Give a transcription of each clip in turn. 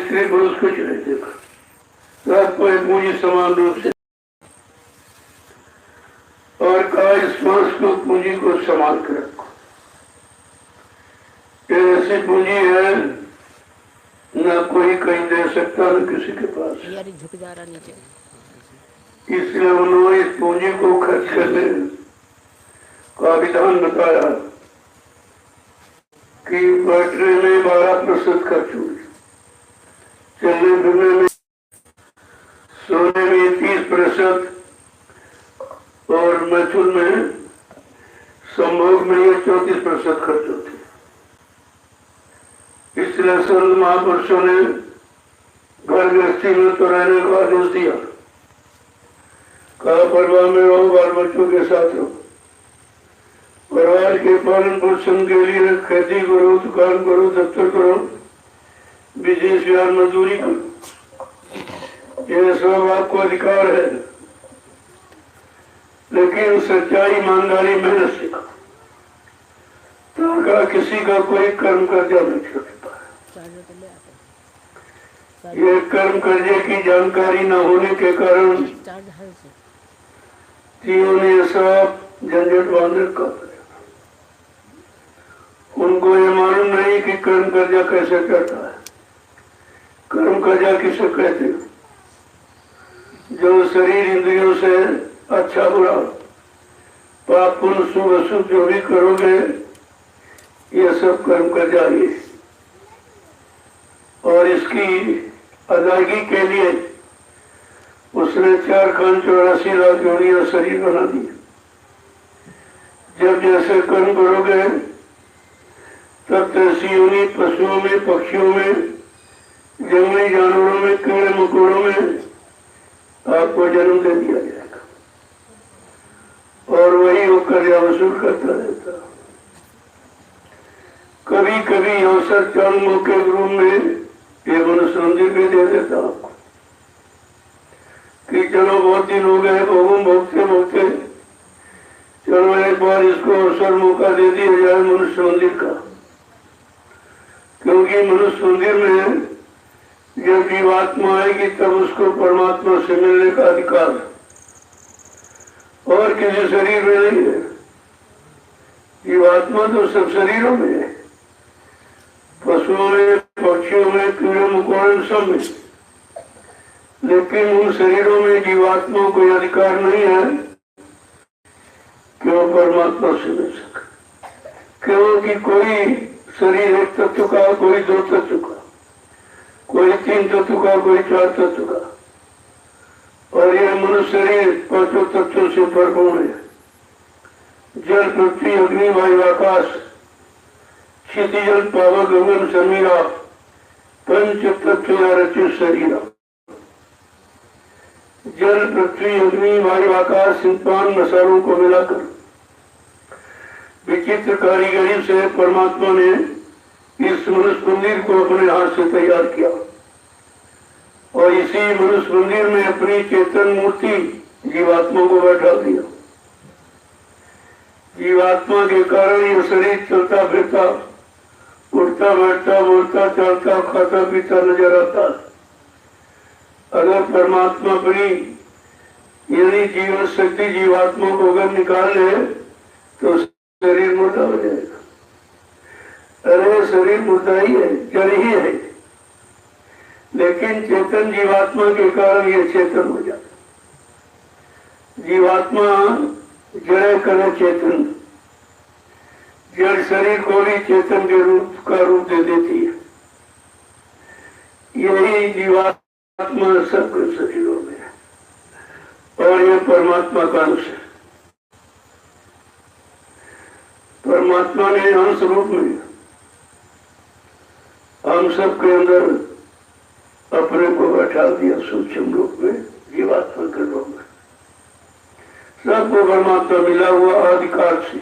स्त्री पुरुष कुछ नहीं देखा, सबको एक पूंजी समान रूप से, और कहा इस मांस को पूंजी को संभाल कर रखो। ये ऐसी पूंजी है न कोई कहीं दे सकता न किसी के पास। झुक जा रहा नीचे। इसलिए उन्होंने इस पूंजी को खर्च करने का विधान बताया कि बैठने में 12% खर्च हुए, चलने फिरने में, सोने में 30% और मैथुन में, संभोग में ये 34% खर्च होते। इसलिए संत महापुरुषों ने घर गृहस्थी में तो रहने का आदेश दिया, कहा परिवार में रहो, बाल बच्चों के साथ रहो, परिवार के पालन पोषण के लिए खेती करो, दुकान करो, दफ्तर करो, बिजनेस व्यापार मजदूरी करो, ये सब आपको अधिकार है, लेकिन सच्चाई ईमानदारी मेहनत से करो, ताकि किसी का कोई कर्म कर्जा नहीं छोड़ पाए। ये कर्म कर्जे की जानकारी न होने के कारण जीवों ने सब झंझट बांध रखा। उनको ये मालूम नहीं कि कर्म कर्जा कैसे करता है। कर्म कर्जा किसे कहते हैं? जो शरीर इंद्रियों से अच्छा बुरा, पाप पुण्य शुभ अशुभ जो भी करोगे, ये सब कर्म कर्जा ही है। और इसकी अदायगी के लिए उसने 4,84 लाख योनियां शरीर बना दिए। जब जैसे कर्म करोगे तब तैसी योनि पशुओं में, पक्षियों में, जंगली जानवरों में, कीड़े मकोड़ों में आपको जन्म दे दिया जाएगा, और वही वो कर्जा वसूल करता रहता। कभी कभी अवसर चंद मौके के रूप में ये मनुष्य मंदिर भी दे देता आपको कि चलो बहुत दिन हो गए भोगम भोगते भोगते, चलो एक बार इसको अवसर मौका दे दिया जाए मनुष्य मंदिर का। क्योंकि मनुष्य मंदिर में जब जीवात्मा आएगी तब उसको परमात्मा से मिलने का अधिकार और किसी शरीर में नहीं है। जीवात्मा तो सब शरीरों में है, पशुओं में, पक्षियों में, कीड़े मकोड़े सब में, लेकिन उन शरीरों में जीवात्मा को कोई अधिकार नहीं है कि वो परमात्मा से मिल सके। क्योंकि कोई शरीर एक तत्व का, कोई 2 तत्व का, कोई 3 तत्व का, कोई 4 तत्व का, और यह मनुष्य शरीर 5 तत्वों से भरपूर है। जल, पृथ्वी, अग्नि, वायु, आकाश, क्षितिजल, पावक, गगन, समीरा, पंच तत्व रचित शरीर। जल, पृथ्वी, अग्नि, वायु, आकाश, इन 5 मसालों को मिलाकर विचित्र कारीगरी से परमात्मा ने इस मनुष्य मंदिर को अपने हाथ से तैयार किया, और इसी मनुष्य मंदिर में अपनी चेतन मूर्ति जीवात्मा को बैठा दिया। जीवात्मा के कारण ये शरीर चलता फिरता, उठता बैठता, बोलता चलता, खाता पीता नजर आता। अगर परमात्मा अपनी यानी जीवन शक्ति जीवात्मा को अगर निकाल ले तो शरीर मुर्दा हो जाएगा। अरे शरीर मुर्दा ही है, जड़ ही है, लेकिन चेतन जीवात्मा के कारण ये चेतन हो जाता। जीवात्मा जड़ करे चेतन, जड़ शरीर को भी चेतन के रूप का रूप दे देती है। यही जीवात्मा सबके शरीरों में है, और ये परमात्मा का अंश है। परमात्मा ने अंश रूप में हम सबके अंदर अपने को बैठा दिया, सूक्ष्म रूप में, जीवात्मा के रूप में। सबको परमात्मा मिला हुआ अधिकार से,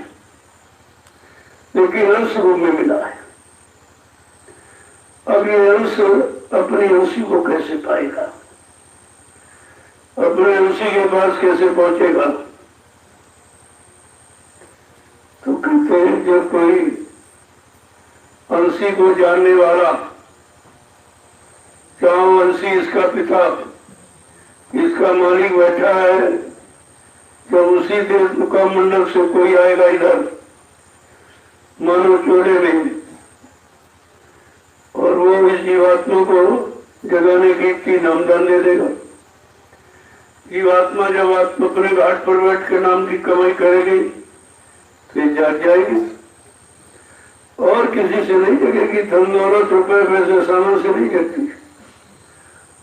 लेकिन अंश रूप में मिला है। अब ये अंश अपनी अंशी को कैसे पाएगा, अपने अंशी के पास कैसे पहुंचेगा? तो कहते हैं जब कोई अंशी को जानने वाला चावंशी इसका पिता, इसका मालिक बैठा है। जब उसी देश का मंडल से कोई आएगा इधर मानो चोले में, और वो इस जीवात्मा को जगाने की नामदान दे देगा। जीवात्मा जब अपने घाट पर बैठ के नाम की कमाई करेगी तो ये जाग जाएगी, और किसी से नहीं जगेगी। धन दौलत रुपए पैसे सामान से नहीं जगती,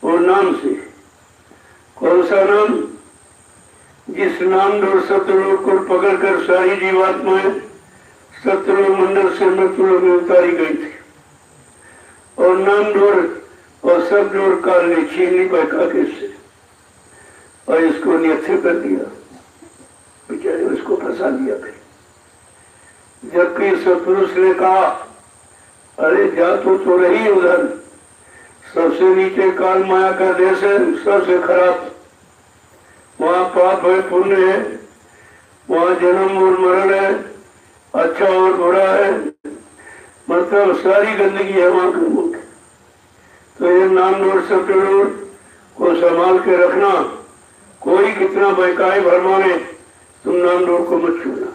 और नाम से। कौन सा नाम? जिस नाम डोर सत्यलोक को पकड़कर सारी जीवात्माएं सत्यलोक मंडल से मृत्युलोक में उतारी गई थी, और नाम डोर और सब डोर काल ने छीन ली बैठा के से, और इसको नियत्र कर दिया, बेचारे उसको फंसा दिया। फिर जबकि सतपुरुष ने कहा, अरे जा तो रही उधर, सबसे नीचे काल माया का देश है, सबसे खराब। वहाँ पाप है, पुण्य है, वहाँ जन्म और मरण है, अच्छा और बुरा है, मतलब सारी गंदगी है वहाँ के मुख। तो ये नाम नोट सत्य को संभाल के रखना। कोई कितना बहकाए भरमावे, तुम नाम नोट को मत छूना।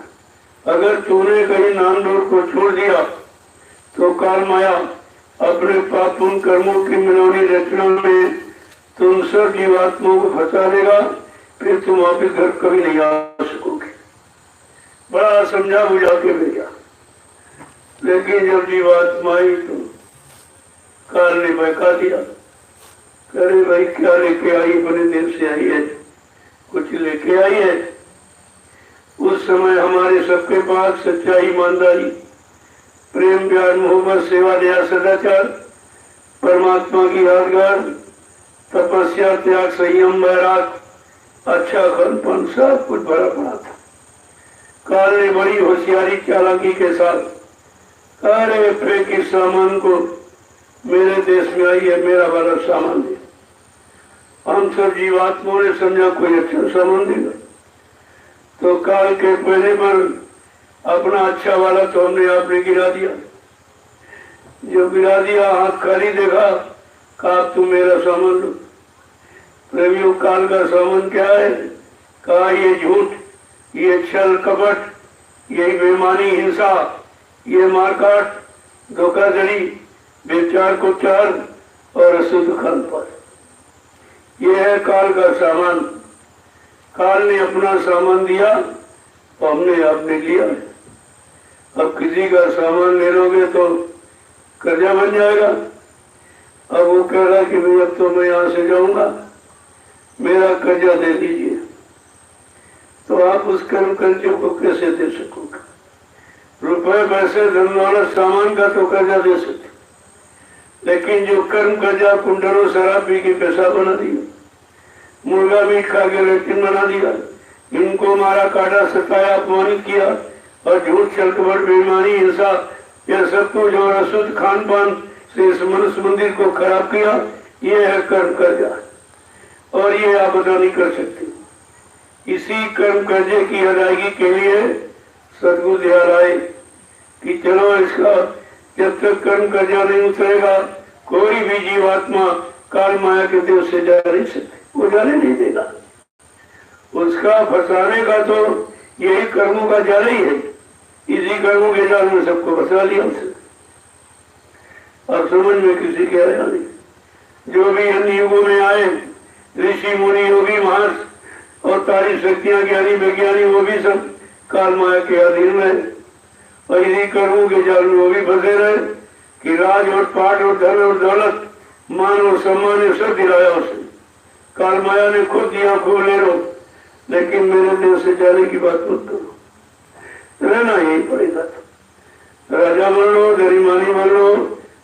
अगर तूने कहीं नाम नोट को छोड़ दिया तो काल माया अपने पाप पुण्य कर्मों की मिलानी रचना में तुम सब जीवात्माओं को फंसा देगा। फिर तुम वापिस घर कभी नहीं आ सकोगे। बड़ा समझा बुझा के भेजा, लेकिन जब जीवात्मा आई तो काल ने बहका दिया। अरे भाई क्या लेके आई? बड़े देर से आई है, कुछ लेके आई है। उस समय हमारे सबके पास सच्चाई, ईमानदारी, प्रेम, प्यार, मोहब्बत, सेवा, दया, सदाचार, परमात्मा की यादगार, तपस्या, त्याग, संयम, वैराग, अच्छा खानपान सब कुछ भरा पड़ा था। काल ने बड़ी होशियारी चालाकी के साथ अरे फेंक इस सामान को, मेरे देश में आई है, मेरा वाला सामान है। हम सब जीवात्माओं ने समझा कोई अच्छा सामान देगा, तो काल के पहले पर अपना अच्छा वाला तो हमने आपने गिरा दिया। जो गिरा दिया, हाथ खाली देखा, कहा तुम मेरा सामान लो। प्रेमियों, काल का सामान क्या है? कहा ये झूठ, ये छल कपट, ये बेईमानी, हिंसा, ये मारकाट, धोखाधड़ी, बेचार कुचार और अशुद्ध खानपान, ये है काल का सामान। काल ने अपना सामान दिया तो हमने आपने लिया। अब किसी का सामान ले लोगे तो कर्जा बन जाएगा। अब वो कह रहा कि भाई अब तो मैं यहाँ से जाऊंगा, मेरा कर्जा दे दीजिए। तो आप उस कर्म कर्जे को कैसे दे सकोगे? रुपए, पैसे, धन दौलत, सामान का तो कर्जा दे सकते, लेकिन जो कर्म कर्जा, कुंडलों शराब पी के पैसा बना दिया, मुर्गा मीट खा के लेटिन बना दिया, इनको मारा, काटा, सताया, अपमानित किया, और झूठ, छल कपट, बेईमानी, हिंसा, यह सब कुछ और अशुद्ध खान पान से इस मनुष्य मंदिर को खराब किया, ये है कर्म कर्जा। और ये आप अदा नहीं कर सकते। इसी कर्म कर्जे की अदायगी के लिए सदगुरु ध्यान आए कि चलो इसका जब तक कर्म कर्जा नहीं उतरेगा, कोई भी जीवात्मा काल माया के देव से जा नहीं सकते, वो जाने नहीं देगा। उसका फंसाने का तो यही कर्मों का जाल ही है। इसी कर्मों के जाल में सबको फंसा लिया उसे। अब समझ में किसी के आया नहीं। जो भी अन्य युगों में आए, ऋषि मुनि, योगी, महर्ष और तारी शक्तियां, ज्ञानी विज्ञानी, वो भी सब काल माया के अधीन रहे, और इन्हीं कर्मों के जाल में वो भी फंसे रहे कि राज और पाठ और धन और दौलत, मान और सम्मान ये सब दिलाया उसे। काल माया ने खुद दिया, खूब ले लो, लेकिन मेरे देश से जाने की बात मत करो, रहना यही पड़ेगा। राजा बन लो, गरीमानी बन लो,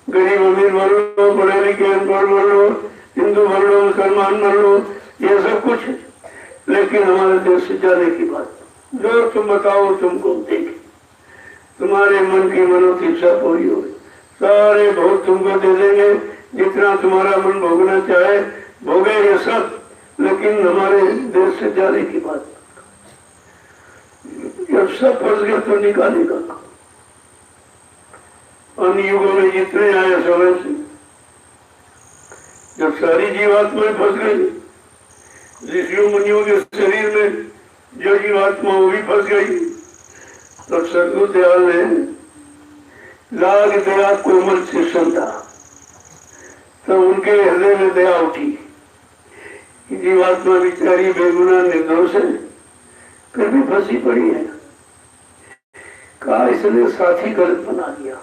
गरीब अमीर बन लो, पढ़े लिखे अनपढ़ बन लो, हिंदू बन लो, मुसलमान बन लो, ये सब कुछ है, लेकिन हमारे देश से जाने की बात जो तुम बताओ तुमको देखे। तुम्हारे मन की मनोती इच्छा पूरी होगी, सारे भोग तुमको दे देंगे, जितना तुम्हारा मन भोगना चाहे भोगे ये सब, लेकिन हमारे देश से जाने की बात। जब सब फंस गया तो निकालेगा। अन्य युगों में जितने आए समय से जब सारी जीवात्माएं फंस गई, ऋषियों मुनियों के शरीर में जो जीवात्मा वो भी फंस गई, तब सदगुरु दयाल ने लाग दया कोमल से संता, तब उनके हृदय में दया उठी। जीवात्मा बेचारी बेगुनाह निर्दोष है, फिर भी फंसी पड़ी है। कहा इसने साथी गलत बना दिया।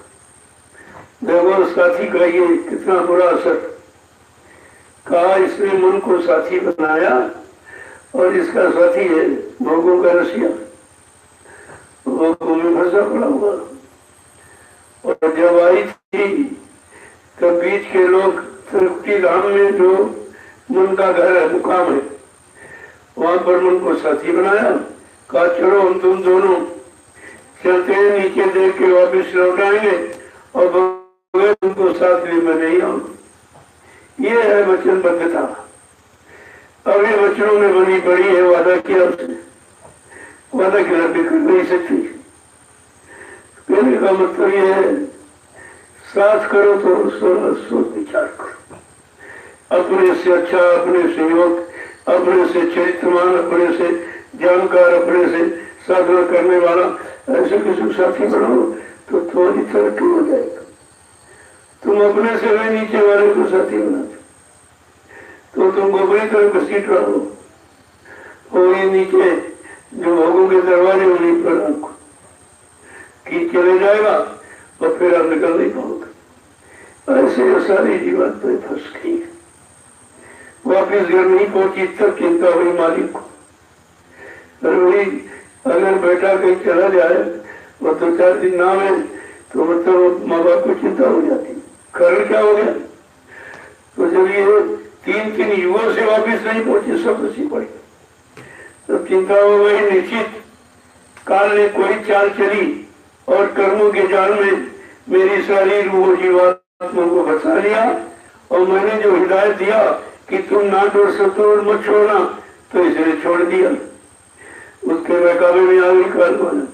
देखो साथी का ये कितना बुरा असर। कहा इसने मन को साथी बनाया और इसका साथी है भोगों का रसिया, भोगों में फंसा पड़ा हुआ। और जब आई थी तब बीच के लोग तृप्ति धाम में जो मन का घर है, मुकाम है, वहां पर मन को साथी बनाया। कहा चलो हम तुम दोनों चलते हैं, नीचे देख के वापिस लौट आएंगे और तुमको साथ में मैं नहीं आऊंगा। ये है वचनबद्धता। अब ये वचनों में बनी पड़ी है, वादा किया उसने, वादा खिलाफ कर नहीं सकती। कहने का मतलब ये है साथ करो तो सोच विचार करो, अपने से अच्छा, अपने से योग, अपने से चरित्रवान, अपने से जानकार, अपने से साधना करने वाला ऐसे किसी साथी बनाओ तो थोड़ी तरक्की हो जाएगा। तुम अपने से भी नीचे वाले को साथी बनाते तो तुमको अपनी तरफ घसीट रहो, और ये नीचे जो भोगों के दरवाजे उन्हीं पर रखो कि चले जाएगा और फिर आप निकल नहीं पाओगे। ऐसे सारी जीवन पे फंस गई, वापिस घर नहीं पहुंची तब चिंता हुई मालिक को। वही अगर बेटा कहीं चला जाए वो 2-4 दिन ना है तो मतलब माँ बाप को चिंता हो जाती। कारण क्या हो गया? तो जब ये 3 युगों से वापिस नहीं पहुंचे, सब खुशी पड़ी, तब चिंता हो गई। निश्चित काल ने कोई चाल चली और कर्मों के जाल में मेरी सारी रूह जीवात्मा को बचा लिया, और मैंने जो हिदायत दिया कि तुम ना डर सतो मत छोड़ना, तो इसने छोड़ दिया। उसके मुकाबले में आ गई काल मानक,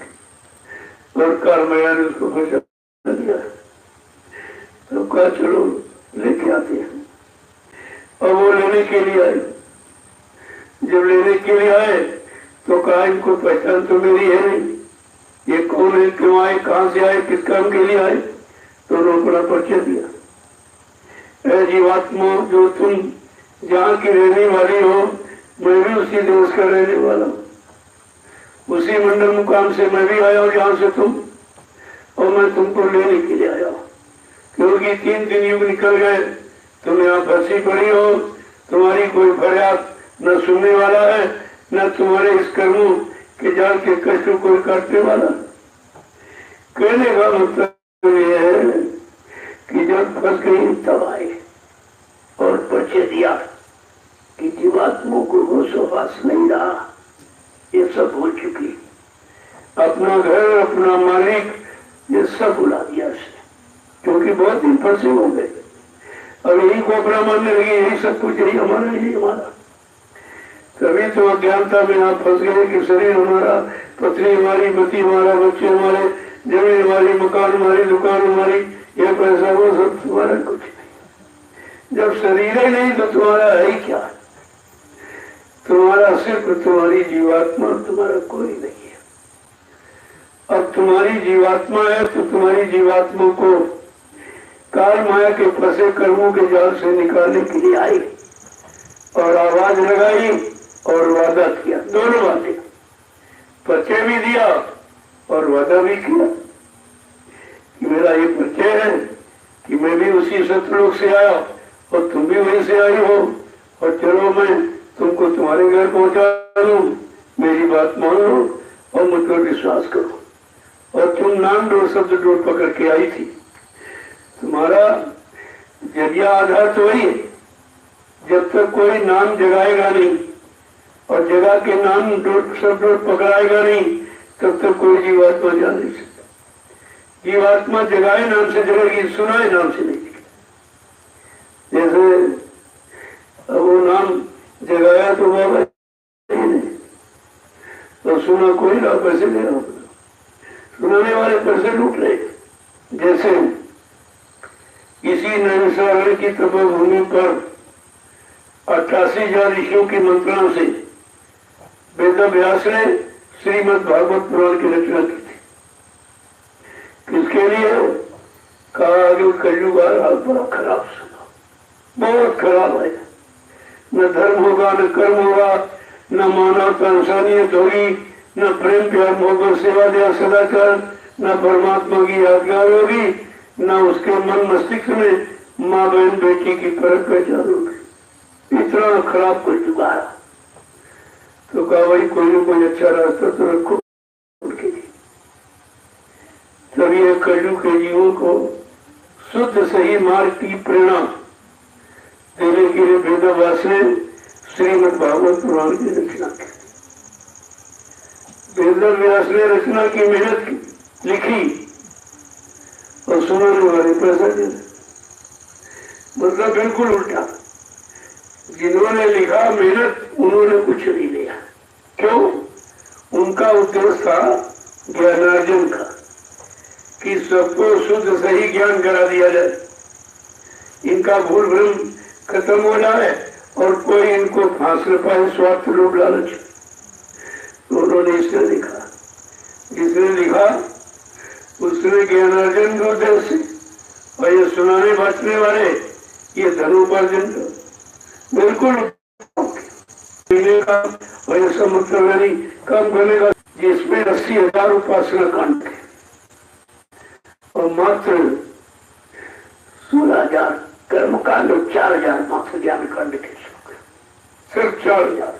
और काल मैया ने उसको बचा दिया। तो कहा चलो लेके आते हैं। और वो लेने के लिए आए। जब लेने के लिए आए तो कहा इनको पहचान तो मेरी है नहीं, ये कौन है, क्यों आए, कहाँ से आए, किस काम के लिए आए। तो उन्होंने अपना परिचय दिया। जीवात्मा जो तुम जहाँ की रहने वाली हो, मैं भी उसी देश का रहने वाला हूँ, उसी मंडल मुकाम से मैं भी आया हूँ जहाँ से तुम, और मैं तुमको लेने के लिए आया हूँ। क्योंकि 3 युग निकल गए, तुम यहाँ फंसी पड़ी हो, तुम्हारी कोई फरियाद न सुनने वाला है, न तुम्हारे इस कर्मों के जाल के कष्टों को काटने वाला। कहने का मतलब ये है कि जब फंस गई तब आए और परिचय दिया कि जीवात्मा को होशोवास नहीं रहा, ये सब हो चुकी। अपना घर, अपना मालिक, ये सब बुला दिया इसने, क्योंकि बहुत दिन फंसे हो गए। अब यही को अपना मानने लगे, यही सब कुछ, यही हमारा, यही हमारा। तभी तो अज्ञानता में आप फंस गए कि शरीर हमारा, पत्नी हमारी, पति हमारा, बच्चे हमारे, जमीन हमारी, मकान हमारी, दुकान हमारी, ये पैसा वो सब तुम्हारा कुछ नहीं। जब शरीर ही नहीं तो तुम्हारा है ही क्या? तुम्हारा सिर्फ तुम्हारी जीवात्मा, तुम्हारा कोई नहीं है। अब तुम्हारी जीवात्मा है तो तुम्हारी जीवात्मा को काल माया के फंसे कर्मों के जाल से निकालने के लिए आई और आवाज लगाई और वादा किया। दोनों बातें, परिचय भी दिया और वादा भी किया कि मेरा ये परिचय है कि मैं भी उसी सतलोक से आया और तुम भी वहीं से आई हो, और चलो मैं तुमको तुम्हारे घर पहुंचा दूं, मेरी बात मानो और मुझ पर विश्वास करो। और तुम नाम डोर शब्द डोर पकड़ के आई थी, तुम्हारा जरिया आधार तो वही है। जब तक कोई नाम जगाएगा नहीं और जगा के नाम शब्द पकड़ाएगा नहीं, तब तक कोई जीवात्मा जा नहीं सकता। जीवात्मा जगाए नाम से जगेगी, सुनाए नाम से नहीं जगेगी। जैसे अब वो नाम जगाया तो बाबा नहीं, तो सुना कोई ना, पैसे ले रहा, सुनाने वाले पैसे लूट ले। जैसे इसी नैमिषारण्य की तपोभूमि पर 88,000 ऋषियों की मंत्रणा से वेद व्यास ने श्रीमद् भागवत पुराण की रचना की थी। किसके लिए? कहा आगे कलयुग आ रहा, बड़ा खराब समय, बहुत खराब है। न धर्म होगा, न कर्म होगा, न मानवता इंसानियत होगी, न प्रेम प्यार मोहब्बत सेवा दया सदाचार, न परमात्मा की यादगार होगी, न उसके मन मस्तिष्क में माँ बहन बेटी की फर्क पहचान होगी। इतना खराब कर चुका है। तो कहा भाई कोई न कोई अच्छा रास्ता तो रखो उनके लिए। तभी ये कलयुग के जीवों को शुद्ध सही मार्ग की प्रेरणा देने के लिए वेद व्यास ने श्रीमद् भागवत पुराण की रचना की। वेद व्यास ने रचना की, मेहनत की, लिखी और सुनाने वाले पैसा दे। मतलब बिल्कुल उल्टा। जिन्होंने लिखा मेहनत, उन्होंने कुछ नहीं लिया। क्यों? उनका उद्देश्य था ज्ञानार्जन का, कि सबको शुद्ध सही ज्ञान करा दिया जाए, इनका भूल भ्रम खत्म हो जाए और कोई इनको फांस न पाए, स्वार्थ लोभ लालच। तो उन्होंने इसने लिखा। जिसने लिखा उसने ज्ञानार्जन के उद्देश्य से, और ये सुनाने बचने वाले ये धनोपार्जन बिल्कुल का और ये समुद्र काम करने का, जिसमें 80,000 उपासना कांड थे और मात्र 16,000 कर्म कांड और 4,000 मात्र ज्ञान कांड के श्लोक, सिर्फ 4,000।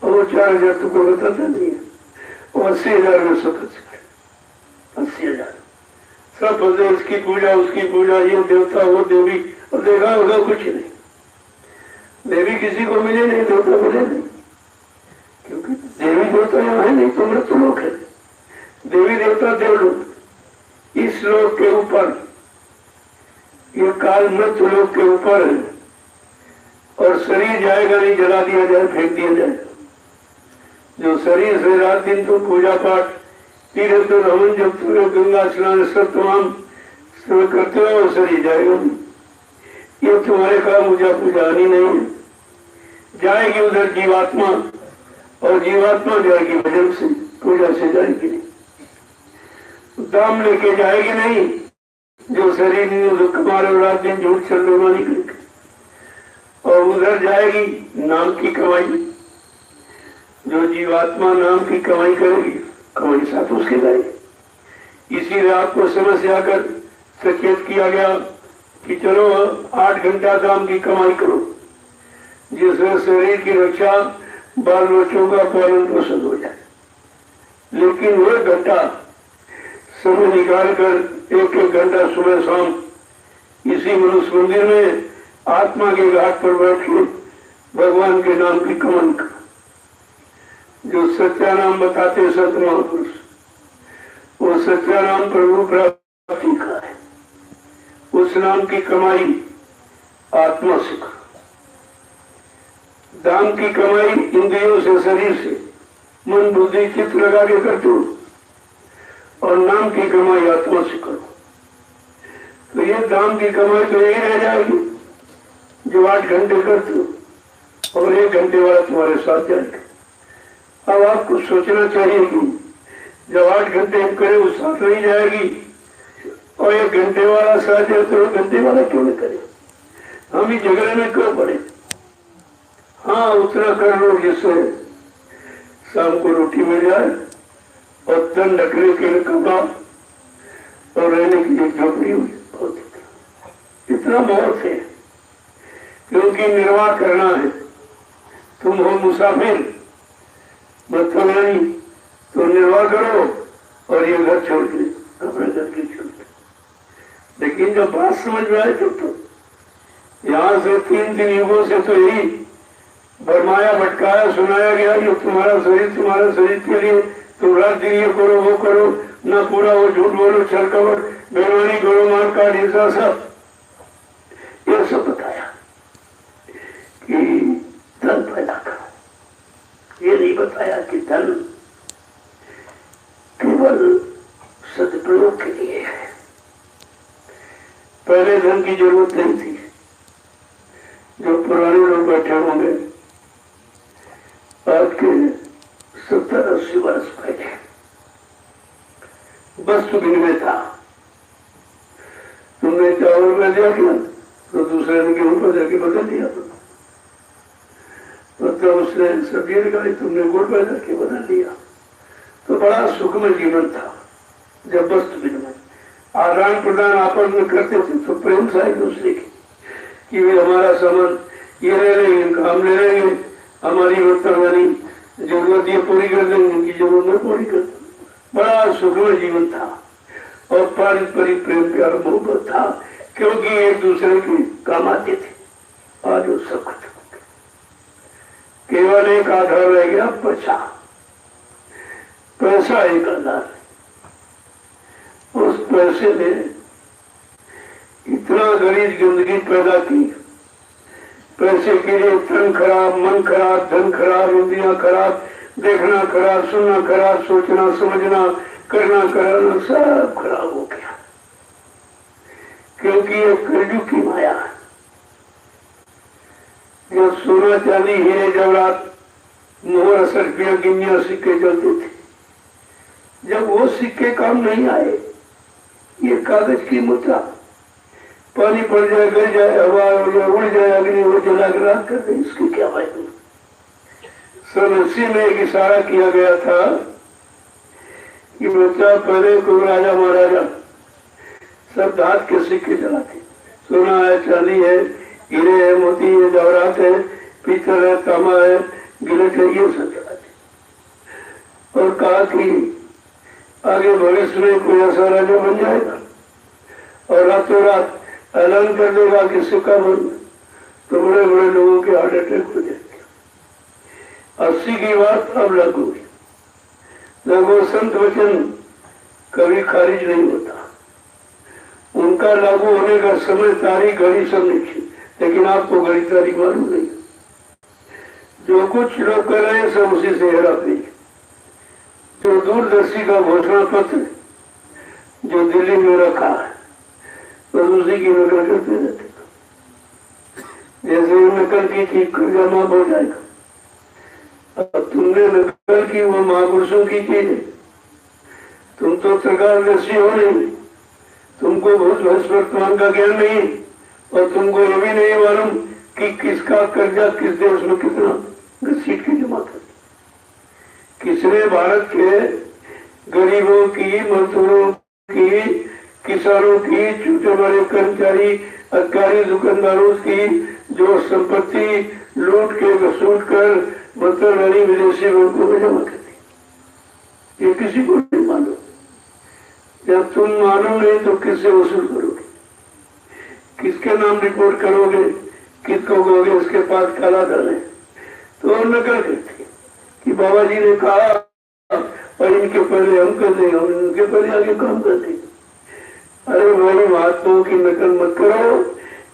और वो 4,000 तुमको बताता नहीं है। वो 80,000 में सफल 80,000 सब बदले, इसकी पूजा उसकी पूजा, ये देवता वो देवी, और देखा होगा कुछ नहीं। देवी किसी को मिले नहीं, देवता मिले नहीं, क्योंकि देवी देवता यहाँ है नहीं, तो मृत्यु लोक है। देवी देवता देवलोक, इस लोक के ऊपर, ये काल मृत्यु लोक के ऊपर है। और शरीर जाएगा नहीं, जला दिया जाए, फेंक दिया जाए। जो शरीर से रात दिन तो पूजा पाठ, तीर्थ तो रमन, जब तुम गंगा स्नान सब तमाम करते हो, वो शरीर जाएगा नहीं। ये तुम्हारे काम पूजा पूजा आनी नहीं है। जाएगी उधर जीवात्मा, और जीवात्मा जाएगी भजन से, पूजा से जाएगी नहीं। दाम लेके जाएगी नहीं, जो शरीर तुम्हारे रात दिन झूठ चलवानी करके, और उधर जाएगी नाम की कमाई। जो जीवात्मा नाम की कमाई करेगी, कमाई साथ उसके जाएगी। इसी रात को समस्या कर सचेत किया गया कि चलो 8 घंटा दाम की कमाई करो, जिसमें शरीर की रक्षा, बाल बच्चों का पालन पोषण हो जाए। लेकिन वह घंटा समय निकाल कर 1-1 घंटा सुबह शाम इसी मनुष्य मंदिर में आत्मा के घाट पर बैठ के भगवान के नाम की कमाई करो। जो सच्चा नाम बताते सत महापुरुष, वो सच्चा नाम प्रभु प्राप्ति का है। उस नाम की कमाई आत्मा से करो। दाम की कमाई इंद्रियों से, शरीर से, मन बुद्धि चित्त लगा के करते हो, और नाम की कमाई आत्मा से करो। तो ये दाम की कमाई तो यही रह जाएगी जो 8 घंटे करते हो, और 1 घंटे वाला तुम्हारे साथ जाएगा। अब आपको सोचना चाहिए कि जब 8 घंटे हम करें उस साथ नहीं जाएगी, और 1 घंटे वाला साथ जाए तो 1 घंटे वाला क्यों नहीं करे? हम ही झगड़े में क्यों पड़े? हाँ, उतना कर लो जिससे शाम को रोटी मिल जाए और तन रखने के लिए कमा और रहने की एक झोपड़ी हुई, बहुत इतना बहुत है। क्योंकि निर्वाह करना है। तुम हो मुसाफिर, मतलब तो निर्वाह करो और ये घर छोड़ के अपने घर की छोड़ के। लेकिन जब बात समझ में आए तो यहाँ से 3 युगों से तो यही बरमाया भटकाया सुनाया गया कि तुम्हारा शरीर के लिए तुम रात दिन ये करो वो करो, न पूरा वो झूठ बोलो, छल कपट, बेईमानी करो, मार काट, हिंसा, सब ये सब बताया कि धन पैदा करो। ये नहीं बताया कि धन केवल सदप्रयोग के लिए है। पहले धन की जरूरत नहीं थी। जो पुराने लोग बैठे होंगे आज के 70-80 वर्ष पहले वस्तु विनिमय था। तुमने चावल में दिया क्या तो दूसरे ने गेहूं पर जाके बदल दिया, मतलब उसने सब्जी निकाली तुमने गुड़ पर जाके बदल दिया। तो बड़ा सुखमय जीवन था जब वस्तु विनिमय आदान प्रदान आपस में करते थे तो प्रेम था एक दूसरे की कि वे हमारा सामान ये ले लेंगे, इनका हम ले लेंगे, हमारी वर्तमानी जरूरत ये पूरी कर देंगे, इनकी जरूरत पूरी कर देंगे। बड़ा सुखमय जीवन था और पारस्परिक प्रेम प्यार मोहब्बत था क्योंकि एक दूसरे के काम आते थे। आज वो सब खत्म हो गया, केवल एक आधार रह गया पैसा। पैसा एक आधार, उस पैसे ने इतना गरीब जिंदगी पैदा की। पैसे के लिए तन खराब, मन खराब, धन खराब, इंद्रियां खराब, देखना खराब, सुनना खराब, सोचना समझना करना कराना सब खराब हो गया क्योंकि ये कलयुग की माया है। जब सोना चांदी हीरे जवाहरात मोहर 80 रुपया गिनिया सिक्के चलते थे, जब वो सिक्के काम नहीं आए, ये कागज की मुद्रा पानी पड़ जाए, गिर जाए, हवा हो जाए, उड़ जाए, अग्नि हो जला के राख कर दे, इसकी क्या फायदा। सन 80 में एक इशारा किया गया था कि बच्चा पहले को राजा महाराजा सब धात के सिक्के चलाते, सोना है, चांदी है, हीरे है, मोती है, जवाहरात है, पीतल है, तांबा है, गिलट है, ये सब चलाते और कहा कि आगे भविष्य में कोई ऐसा राजा बन जाएगा और रातों रात ऐलान कर देगा कि सिक्का बंद, तो बड़े बड़े लोगों के हार्ट अटैक हो जाएंगे। 80 की बात अब लागू हुई। लगो संत वचन कभी खारिज नहीं होता, उनका लागू होने का समय, तारीख, घड़ी सब निश्चित, लेकिन आपको घड़ी तारीख मालूम नहीं। जो कुछ लोग कर रहे हैं सब उसी से हेरा फेरी। जो दूरदर्शी का घोषणा पत्र जो दिल्ली में रखा है तो उसी की नकल करते रहते, जैसे नकल की चीज कर्जा माफ हो जाएगा। अब तुमने नकल की वो महापुरुषों की चीज है, तुम तो त्रिकालदर्शी हो नहीं, तुमको भूत भविष्य वर्तमान का ज्ञान नहीं और तुमको ये भी नहीं मालूम कि किसका कर्जा किस देश में कितना घसीट के जमा कर, किसने भारत के गरीबों की, मजदूरों की, किसानों की, छोटे बड़े कर्मचारी, अधिकारी, दुकानदारों की जो संपत्ति लूट के वसूल कर मतलब विदेशी बैंकों में जमा कर दी, ये किसी को नहीं मालूम। जब तुम मानो नहीं तो किससे वसूल करोगे, किसके नाम रिपोर्ट करोगे, किसको कहोगे इसके पास काला धन है। तो नकल करते कि बाबा जी ने कहा और इनके पहले हम कर देंगे, हम इनके पहले आगे काम कर देंगे। अरे भाई महात्माओं की नकल मत करो,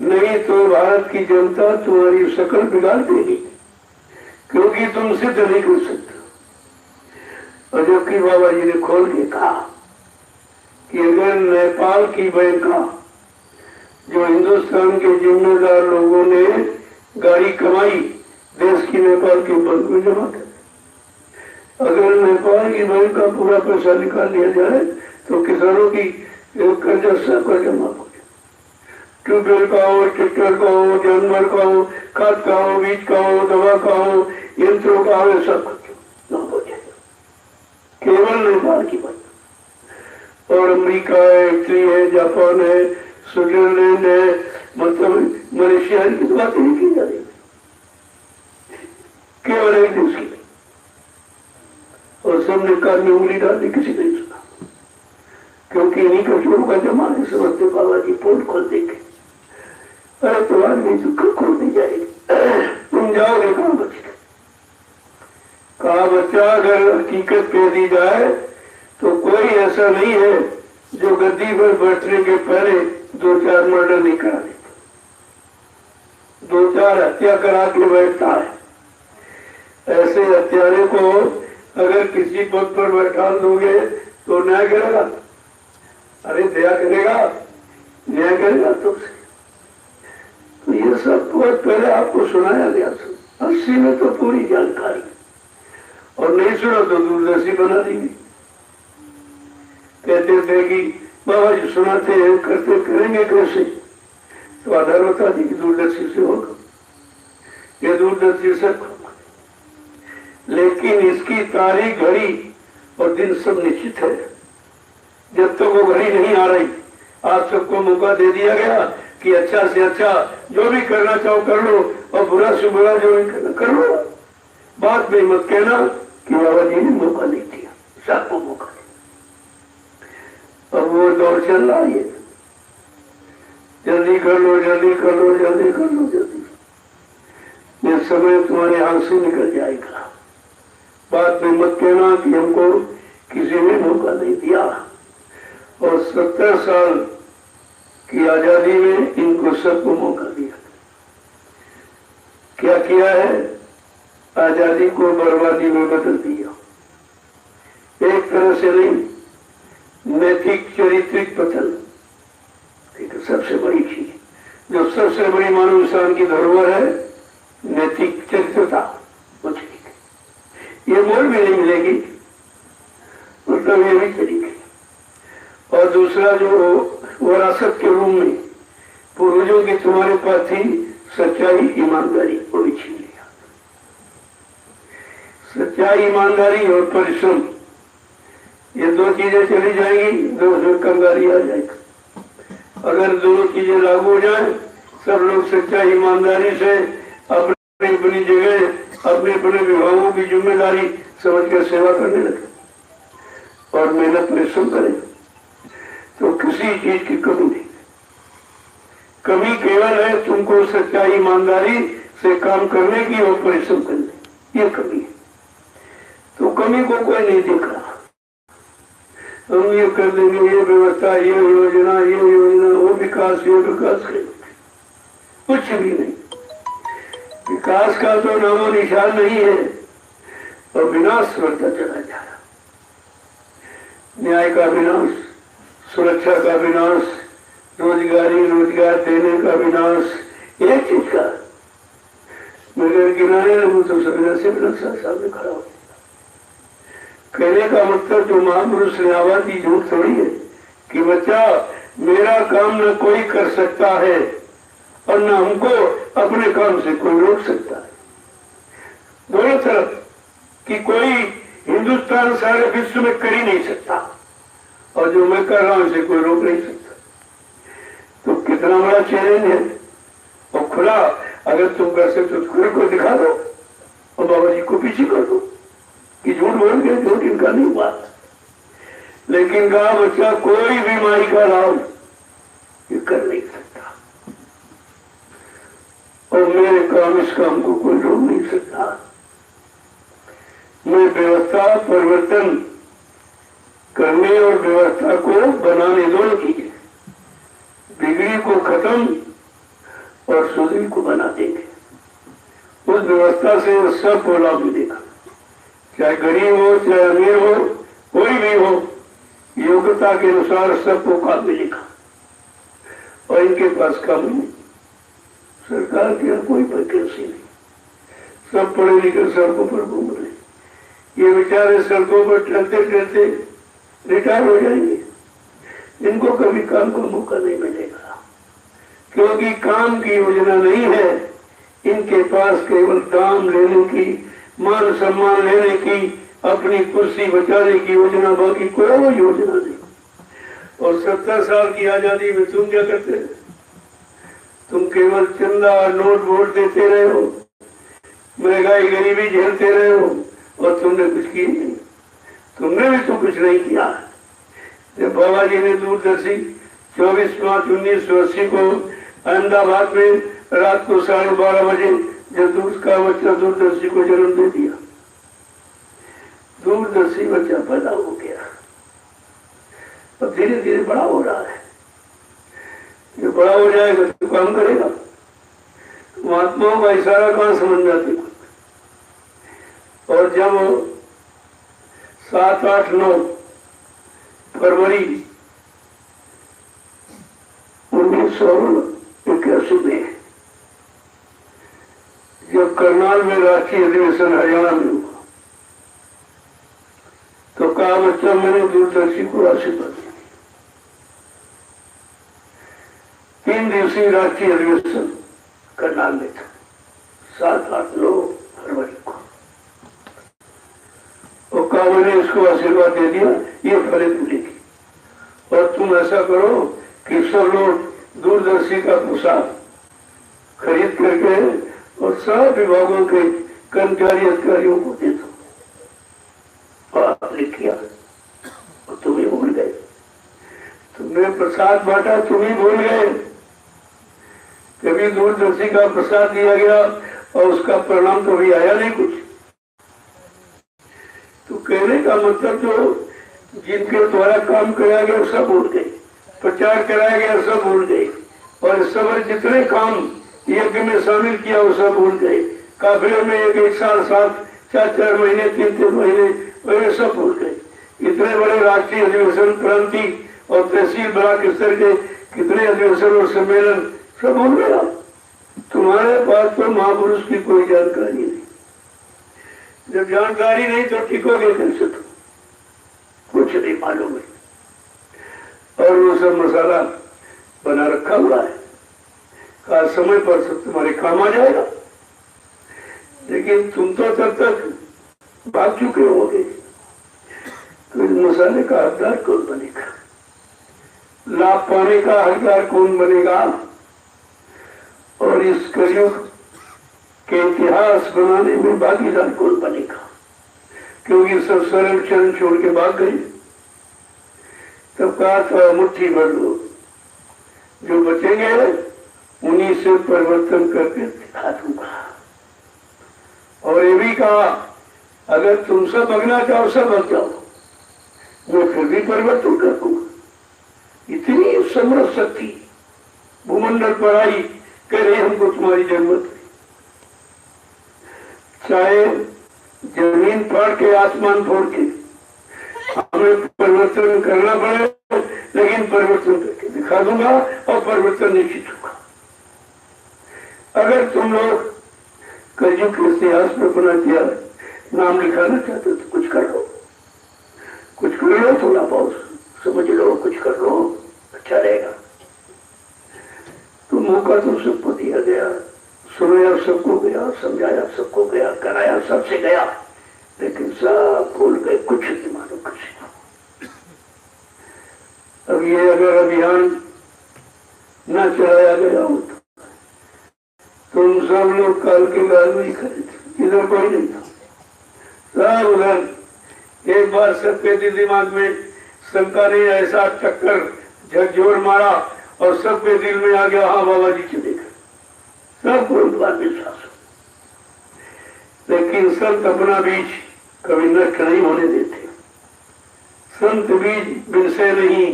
नहीं तो भारत की जनता तुम्हारी शक्ल बिगाड़ देगी क्योंकि तुम सिद्ध नहीं कर सकते। और जबकि बाबा जी ने खोल के कहा कि अगर नेपाल की बैंका जो हिंदुस्तान के जिम्मेदार लोगों ने गाड़ी कमाई देश की नेपाल के बैंक में जमा कर, अगर नेपाल की बैंक का पूरा पैसा निकाल लिया जाए तो किसानों की कर्जा सब कर्जा माफ हो जाए। ट्यूबवेल का हो, ट्रैक्टर का हो, जानवर का हो, खाद का हो, बीज का हो, दवा का हो, यंत्रों का हो, सब माफ हो जाएगा, केवल नेपाल की बात। और अमेरिका है, इटली है, जापान है, स्विट्जरलैंड है, मतलब मलेशिया की तो बात नहीं की जा रही, केवल एक देश की। और सबने कान में उंगली डाल दी, किसी नहीं सुना क्योंकि इन्हीं का चोरों का जमाने समझते बाबा जी पोल खोल देंगे। अरे तुम्हारी दुख खोल दी जाएगी, तुम जाओगे कहाँ बचेगा। कहा बच्चा अगर हकीकत कह दी जाए तो कोई ऐसा नहीं है जो गद्दी पर बैठने के पहले 2-4 मर्डर नहीं करा देता, 2-4 हत्या करा के बैठता है। ऐसे हत्यारे को अगर किसी पद पर बैठा दोगे तो न्याय करेगा, अरे दया करेगा, न्याय करेगा तुमसे। ये सब बहुत पहले आपको सुनाया गया था। 80 में तो पूरी जानकारी, और नहीं सुना तो दूरदर्शी बना दी। कहते थे कि बाबा जी सुनाते हैं, करते करेंगे कैसे, तो आधार बता दी कि दूरदर्शी से होगा, ये दूरदर्शी से होगा। लेकिन इसकी तारीख, घड़ी और दिन सब निश्चित है। जब तक वो घड़ी नहीं आ रही, आप सबको मौका दे दिया गया कि अच्छा से अच्छा जो भी करना चाहो कर लो, और बुरा से बुरा जो भी करना कर लो। बात में मत कहना कि बाबा जी ने मौका नहीं दिया, सबको मौका दिया। अब वो दौर चल रहा है, जल्दी कर लो, जल्दी कर लो, जल्दी कर लो, जल्दी। ये समय तुम्हारे हाथ से निकल जाएगा। बात में मत कहना कि हमको किसी ने मौका नहीं दिया। और 70 साल की आजादी में इनको सबको मौका दिया। क्या किया है? आजादी को बर्बादी में बदल दिया। एक तरह से नहीं, नैतिक चरित्रिक पतन सबसे बड़ी चीज, जो सबसे बड़ी मानव इंसान की धरोहर है, नैतिक चरित्रता, ये मोड़ भी नहीं मिलेगी, मतलब ये भी चलेगी। और दूसरा जो विरासत के रूप में पूर्वजों की तुम्हारे पास थी, सच्चाई, ईमानदारी, वो भी छीन लिया। सच्चाई, ईमानदारी और परिश्रम, ये दो चीजें चली जाएंगी, दो कंगाली आ जाएगी। अगर दोनों चीजें लागू हो जाए, सब लोग सच्चाई, ईमानदारी से अपनी अपनी जगह, अपने अपने विभागों की जिम्मेदारी समझकर सेवा करने लगे और मेहनत परिश्रम करें, तो किसी चीज की कमी नहीं। कमी केवल है तुमको सच्चाई, ईमानदारी से काम करने की और परिश्रम करने, ये कमी है। तो कमी को कोई नहीं देख रहा। हम ये कर देंगे, ये व्यवस्था, ये योजना, वो विकास, ये विकास करेंगे, कुछ भी नहीं। विकास का तो नामो निशान नहीं है, और विनाश बढ़ता चला जा रहा। न्याय का विनाश, सुरक्षा का विनाश, रोजगार देने का विनाश, एक चीज का मगर गिनाने लगूं तो सवेरा से नक्शा सामने खड़ा हो। कहने का मतलब जो महापुरुष ने आवाज दी झूठ थोड़ी है कि बच्चा मेरा काम न कोई कर सकता है और न हमको अपने काम से कोई रोक सकता है। दोनों तरफ कि कोई हिंदुस्तान सारे विश्व में कर ही नहीं सकता, और जो मैं कर रहा हूं उसे कोई रोक नहीं सकता। तो कितना बड़ा चैलेंज है। और खुला अगर तुम कर सकते तो खुद को दिखा दो और बाबा जी को पीछे कर दो कि झूठ बोल के, झूठ इनका नहीं बात। लेकिन कहा बच्चा कोई भी माई का लाभ ये कर नहीं सकता, और मेरे काम इस काम को कोई रोक नहीं सकता। मैं व्यवस्था परिवर्तन करने और व्यवस्था को बनाने, दोनों चीजें, बिगड़ी को खत्म और सुधरी को बना देंगे। उस व्यवस्था से सबको लाभ मिलेगा, चाहे गरीब हो चाहे अमीर हो, कोई भी हो, योग्यता के अनुसार सबको काम मिलेगा। और इनके पास काम नहीं, सरकार की कोई वैकेंसी नहीं, सब पढ़े लिखे सड़कों पर घूम रहे। ये बेचारे सड़कों पर चलते चलते रिटायर हो जाएंगे, इनको कभी काम का मौका नहीं मिलेगा, क्योंकि काम की योजना नहीं है। इनके पास केवल दाम लेने की, मान सम्मान लेने की, अपनी कुर्सी बचाने की योजना, बाकी कोई योजना नहीं। और 70 साल की आजादी में तुम क्या करते थे? तुम केवल चंदा और नोट वोट देते रहे हो, महंगाई गरीबी झेलते रहे हो, और तुमने कुछ किया नहीं। तुमने भी तो कुछ नहीं किया। जब बाबा जी ने दूरदर्शी 24 मार्च 1980 को अहमदाबाद में रात को 12:30 बजे जब उसका बच्चा दूरदर्शी को जन्म दे दिया, दूरदर्शी बच्चा पैदा हो गया और धीरे धीरे बड़ा हो रहा है। ये बड़ा हो जाएगा तो काम करेगा। महात्माओं का इशारा कहां समझ जाते। और जब 7, 8, 9 फरवरी 1981 में जब करनाल में राष्ट्रीय अधिवेशन हरियाणा में हुआ तो कहा बच्चा मैंने दूरदर्शी को आशीर्वाद दिया। 3 दिवसीय राष्ट्रीय अधिवेशन करनाल में था, 7-8-9 फरवरी को। और कहा मैंने इसको आशीर्वाद दे दिया, ये फलित मिलेगी। और तुम ऐसा करो कि सब लोग दूरदर्शी का पोशाक खरीद करके और सब विभागों के कर्मचारी अधिकारियों को दे दो। और आपने किया और तुम ही भूल गए। तुमने प्रसाद बांटा, तुम ही भूल गए। कभी दूरदर्शी का प्रसाद दिया गया और उसका परिणाम तो भी आया नहीं कुछ। तो कहने का मतलब जो जिनके द्वारा काम कराया गया सब भूल गए, प्रचार कराया गया सब भूल गए, और इस समय जितने काम यज्ञ में शामिल किया वो सब भूल गए। काफिले में 1-1 साल, 7-4 महीने, 3-3 महीने, वे सब भूल गए। इतने बड़े राष्ट्रीय अधिवेशन, क्रांति और तहसील ब्लॉक स्तर के कितने अधिवेशन और सम्मेलन सब भूल गया। तुम्हारे पास तो महापुरुष की कोई जानकारी नहीं। जब जानकारी नहीं तो टिकोगे कैसे? तुम कुछ नहीं मालूम है। और वो सब मसाला बना रखा हुआ है, का समय पर सब तुम्हारे काम आ जाएगा। लेकिन तुम तो तब तक भाग चुके होगे। तो इस मसाले का हकदार कौन बनेगा? लाभ पाने का हकदार कौन बनेगा? और इस कलयुग के इतिहास बनाने में भागीदार कौन बनेगा? क्योंकि सब सरल चरण छोड़ के भाग गए। तब कहा था मुट्ठी भर लो, जो बचेंगे उन्हीं से परिवर्तन करके दिखा दूंगा। और ये भी कहा अगर तुम सब भगना चाहो सब भग जाओ, मैं फिर भी परिवर्तन कर दूंगा। इतनी समर्थ शक्ति भूमंडल पर आई, कह रहे हमको तुम्हारी जरूरत है। चाहे जमीन फाड़ के आसमान फोड़ के हमें परिवर्तन करना पड़े, लेकिन परिवर्तन करके दिखा दूंगा और परिवर्तन निश्चित होगा। अगर तुम लोग कलयुग के इतिहास में अपना किया नाम लिखाना चाहते तो कुछ कर लो, कुछ कर लो, थोड़ा बहुत समझ लो, कुछ कर लो, अच्छा रहेगा। तो मौका तो सबको दिया गया, सुनाया सबको गया, समझाया सबको गया, कराया सबसे गया, लेकिन सब भूल गए, कुछ नहीं मालूम किसी को। अब ये अगर अभियान न चलाया गया हो तो तुम सब लोग काल के गाल में ही खड़े थे, इधर कोई नहीं था, सब उधर। एक बार सबके दिमाग में शंका ने ऐसा टक्कर झकझोर मारा और सबके दिल में आ गया हाँ बाबा जी चले गए, सबको एक बार विश्वास। लेकिन संत अपना बीज कभी नष्ट नहीं होने देते। संत बीज बिनसे नहीं,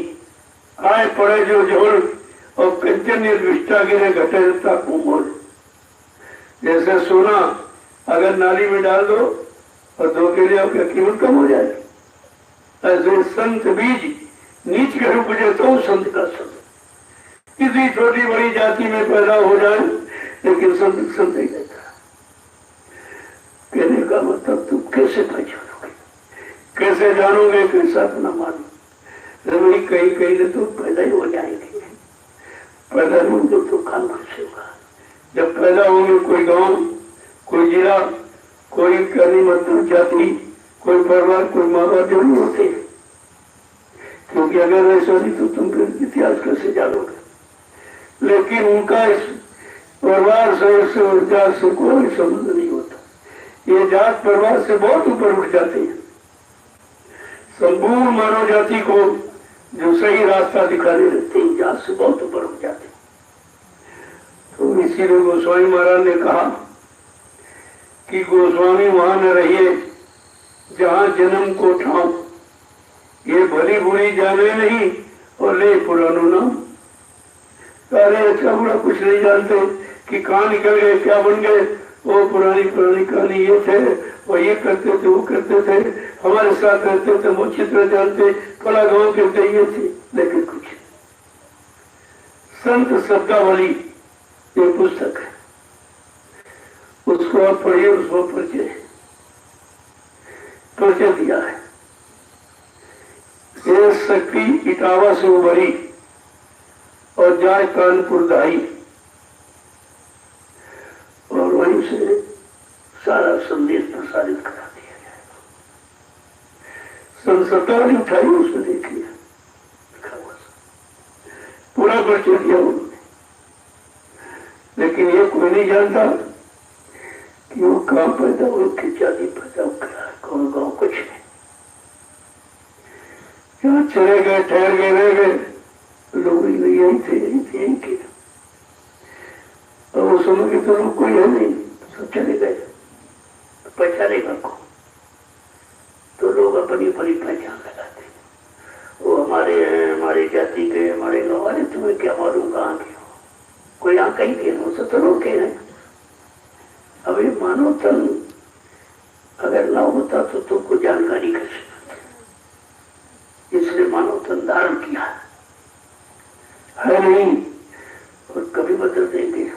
आए पड़े जो झोल और कंचन निर्विष्टा गिरे घटेरता कुमोल। जैसे सोना अगर नाली में डाल दो और धो के लिए आपकी कीमत कम हो जाए, ऐसे संत बीज नीच के उपजे तो संत का संत। किसी छोटी बड़ी जाति में पैदा हो जाए लेकिन संत संत ही रहता। कहने का मतलब तुम कैसे पहचानोगे, कैसे जानोगे, कैसा अपना मानो? वही कहीं कहीं ने तो पैदा ही हो जाएंगे, पैदा नहीं होंगे तो काम कैसे होगा? जब पैदा होंगे कोई गांव, कोई जिला, कोई कहनी मतलब जाति, कोई परिवार, कोई माँ बाप जरूर होते। क्योंकि अगर ऐसा नहीं तो तुम फिर इतिहास कैसे जानोगे? लेकिन उनका इस परिवार से जात से कोई संबंध नहीं होता। ये जात परिवार से बहुत ऊपर उठ जाते हैं। संपूर्ण मानव जाति को जो सही रास्ता दिखाने लगते हैं, जात से बहुत ऊपर उठ जाते हैं। तो इसीलिए गोस्वामी महाराज ने कहा कि गोस्वामी वहां न रहिए जहां जन्म को ठाव, ये भली बुरी जाने नहीं और ले पुरानो नाम। अरे अच्छा बुरा कुछ नहीं जानते कि कहाँ निकल गए, क्या बन गए, वो पुरानी पुरानी कहानी ये थे, वो ये करते थे, वो करते थे, हमारे साथ रहते थे, वो चित्र जानते, फला गाँव के ये थे, लेकिन कुछ। संत शब्दावली ये पुस्तक है, उस उसको आप पढ़िए, उसको परिचय दिया है। ये शक्ति इटावा से उभरी और जाए कानपुर दाई, और वहीं से सारा संदेश प्रसारित करा दिया जाएगा। संसदता ने उठाई, उसने देख लिया, पूरा परिचय दिया उन्होंने। लेकिन ये कोई नहीं जानता कि वो कहाँ पैदा हुए, किस जाति पैदा हुआ, कौन गाँव, कुछ नहीं। जहाँ चले गए, ठहर गए, रह गए, लोग यही थे, यही थे, यही थे। और वो समय के तो लोग कोई है नहीं, सब चले गए, पहचानेगा को तो लोग अपनी अपनी पहचान लगाते हैं। वो हमारे हैं, हमारी जाति के, हमारे गाँव वाले, तुम्हें क्या मालूम कहाँ के हो, कोई यहाँ कहीं के हो, सब तो लोग के हैं। अब ये मानव तन अगर ना होता तो तुमको जानकारी कैसे मिलती, इसलिए मानव तन धारण किया है नहीं, और कभी बदल देंगे,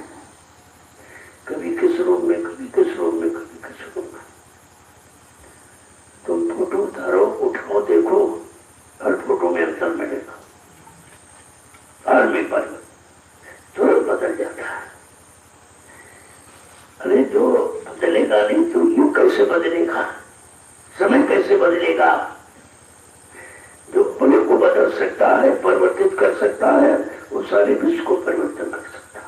कभी किस रूप में, कभी किस रूप में, कभी किस रूप में। तुम फोटो उतारो, उठाओ, देखो, हर फोटो में अंतर मिलेगा, हर में पर तुरंत बदल जाता है। अरे जो बदलेगा नहीं तो यूं कैसे बदलेगा, समय कैसे बदलेगा? जो पुण्य को बदल सकता है, परिवर्तित कर सकता है, वो सारे विश्व को परिवर्तन कर सकता है।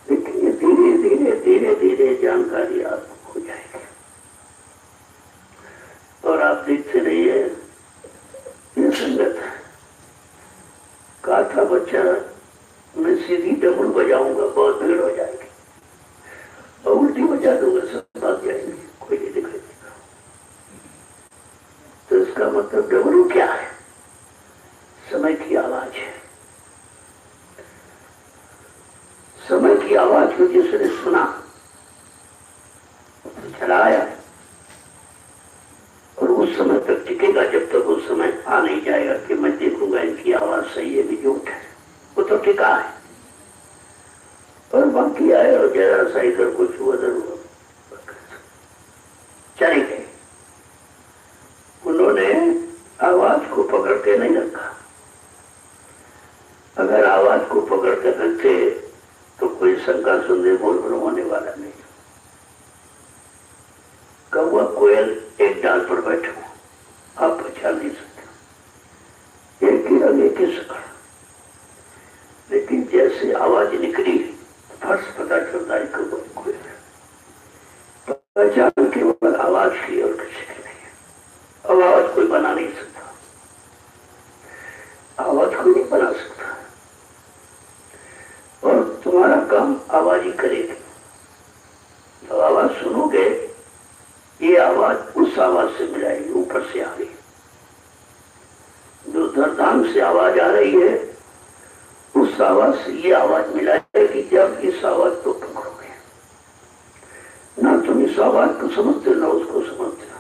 लेकिन ये धीरे धीरे धीरे धीरे जानकारी आपको हो जाएगी, और आप देखते रहिए। ये संगत कहा था बच्चा, मैं सीधी डमरू बजाऊंगा, बहुत भीड़ हो जाएगी, और उल्टी बजा दूंगा, सब भाग जाएंगे, कोई नहीं दिखाई देगा। तो इसका मतलब डमरू क्या है? समय की आवाज है। समय की आवाज को जिसने सुना तो चला आया, और उस समय तक टिकेगा जब तक उस समय आ नहीं जाएगा कि मैं देखूंगा इनकी आवाज सही है कि झूठ है, वो तो टिका है। और बाकी आए और जरा सा इधर कुछ उधर चले गए। उन्होंने आवाज को पकड़ के नहीं रखा। अगर आवाज को पकड़ के रखते तो कोई शंका संदेह बोल होने वाला नहीं। कौवा कोयल एक डाल पर बैठे हो, आप पहचान नहीं सकते, एक ही रंग एक ही शकल, लेकिन जैसे आवाज निकली फर्श पता चलता है कौवा कोयल। पहचान केवल आवाज की और किसी की नहीं है। आवाज कोई बना नहीं सकता, आवाज कोई नहीं बना सकता, और तुम्हारा काम आवाज ही करेगी। तो आवाज सुनोगे, ये आवाज उस आवाज से मिलाएगी, ऊपर से आ रही, जो धरधाम से आवाज आ रही है, उस आवाज से ये आवाज मिलाएगी। जब इस आवाज को पकड़ोगे, ना तुम इस आवाज को समझते हो ना उसको समझते हो,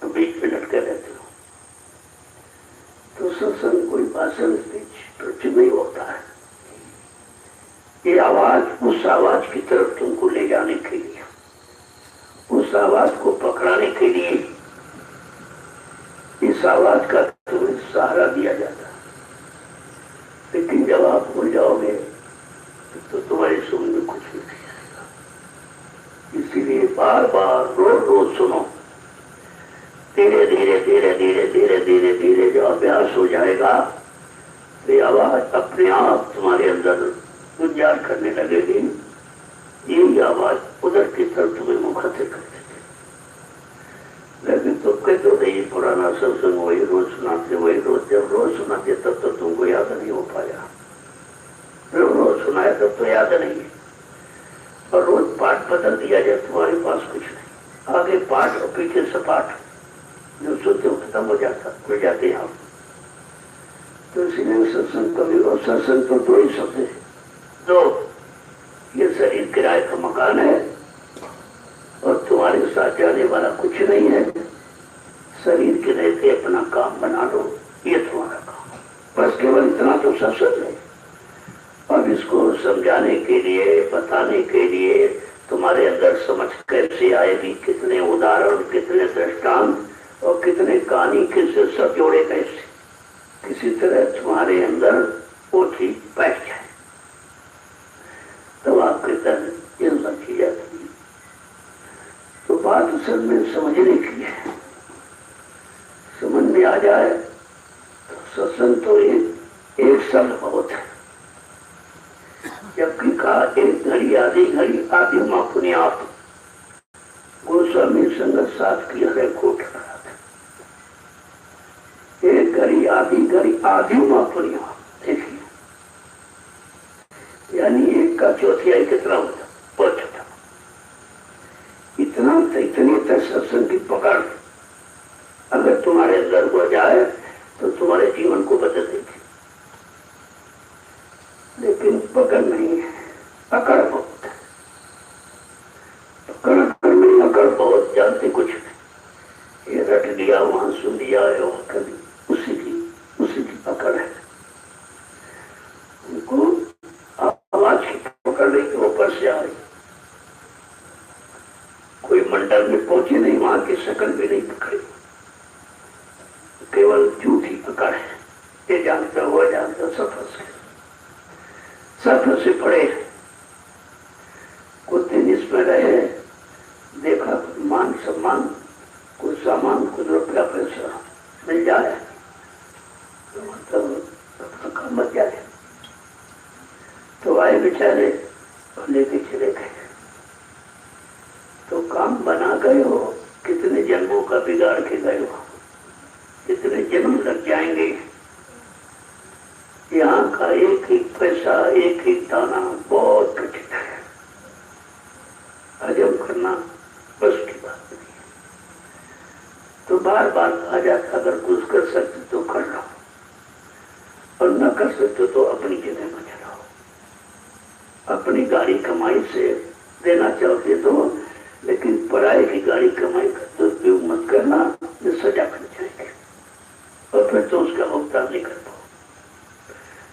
तो बीच में लटके रहते हो। तो सत्संग कोई भाषण स्पीच प्रचुर नहीं होता है। ये आवाज उस आवाज की तरफ तुमको ले जाने के लिए, उस आवाज को पकड़ाने के लिए इस आवाज का तुम्हें सहारा दिया जाता है। लेकिन जब आप भूल जाओगे तो तुम्हारी सुन में कुछ नहीं आएगा। इसीलिए बार बार रोज रोज सुनो। धीरे धीरे धीरे धीरे धीरे धीरे धीरे जो अभ्यास हो जाएगा, ये आवाज अपने आप तुम्हारे अंदर गुंजार करने लगेगी। यही आवाज उधर की तरफ तुम्हें मुखातिब कर देगी। लेकिन तुम कहते हो नहीं, पुराना सत्संग वही रोज सुनाते, वही रोज, जब रोज सुनाते तब तो तुमको याद नहीं हो पाया। जब रोज सुनाया तब तो याद नहीं है, और रोज पाठ बदल दिया जाए तुम्हारे पास कुछ नहीं, आगे पाठ और पीछे सपाट, जो सुनते हो खत्म हो जाता, मिल जाते हैं आप। तो इसीलिए सत्संग कभी, और सत्संग तो दो ही शब्द है, दो, ये शरीर किराए का मकान है और तुम्हारे साथ जाने वाला कुछ नहीं है। शरीर के रहते अपना काम बना लो, ये तुम्हारा काम, बस केवल इतना तो सत्संग है। अब इसको समझाने के लिए, बताने के लिए तुम्हारे अंदर समझ कैसे आएगी, कितने उदाहरण, कितने दृष्टांत और कितने कहानी किससे सब जोड़े कैसे, किसी तरह तुम्हारे अंदर वो चीज बैठ जाए तब आपके तरह चिंता की जाती है। तो बात असल में समझने की है, समझ में आ जाए तो सत्संग तो एक शब्द बहुत है। जबकि कहा एक घड़ी आधी घड़ी आदि माँ पुण्यात, गोस्वामी संगत साथ की हरे कोट रहा था। एक घड़ी आधी माँ पुण्यात, देखिए यानी एक का चौथाई कितना होता, बहुत छोटा। इतना इतनी तक सत्संग की पकड़ अगर तुम्हारे अंदर हो जाए तो तुम्हारे जीवन को बदल देगी। लेकिन पकड़ नहीं है, अकड़ बहुत है। पकड़ नहीं, अकड़ बहुत, जानते कुछ नहीं। ये रट लिया, वहां सुन लिया, कभी उसी की पकड़ है। उनको आवाज की पकड़ रही है, ऊपर से आ रही। कोई मंडल में पहुंचे नहीं, वहां की शक्ल भी नहीं पकड़ी, केवल झूठी पकड़ है। ये जानता हुआ जानता सब फंस गए, सब फंसे पड़े। कुछ दिन इसमें रहे, देखा मान सम्मान, कुछ सामान, कुछ रुपया पैसा मिल जाए तो मतलब मत जाए। तो आए बेचारे और लेके चले गए। तो काम बना गए हो, कितने जन्मों का बिगाड़ के गए हो, कितने जन्म लग जाएंगे। यहाँ का एक ही पैसा, एक ही दाना बहुत कठिन है, हजम करना बस की बात नहीं। तो बार बार कहा जाता अगर कुछ कर सकते तो कर लो, और न कर सकते तो अपनी जगह में चलाओ। अपनी गाड़ी कमाई से देना चाहते तो, लेकिन पराये की गाड़ी कमाई का दुरुपयोग मत करना, जो सजा कर जाएंगे और फिर तो उसका भुगतान नहीं कर पाओ,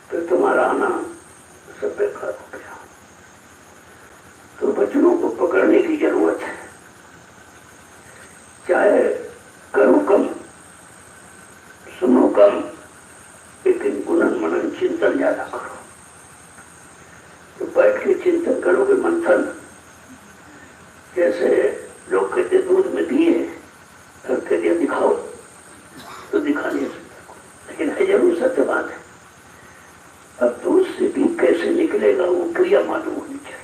फिर तुम्हारा आना सब बेकार हो गया। तो बच्चों को पकड़ने की जरूरत है। चाहे करो कम, सुनो कम, लेकिन गुणन मनन चिंतन ज्यादा करो। तो बैठ के चिंतन करोगे, मंथन, जैसे लोग कहते दूध में दिए करके दिया दिखाओ, तो दिखा नहीं सकता, लेकिन है जरूर सत्य बात है। अब दूध से भी कैसे निकलेगा वो क्रिया मालूम होनी चाहिए।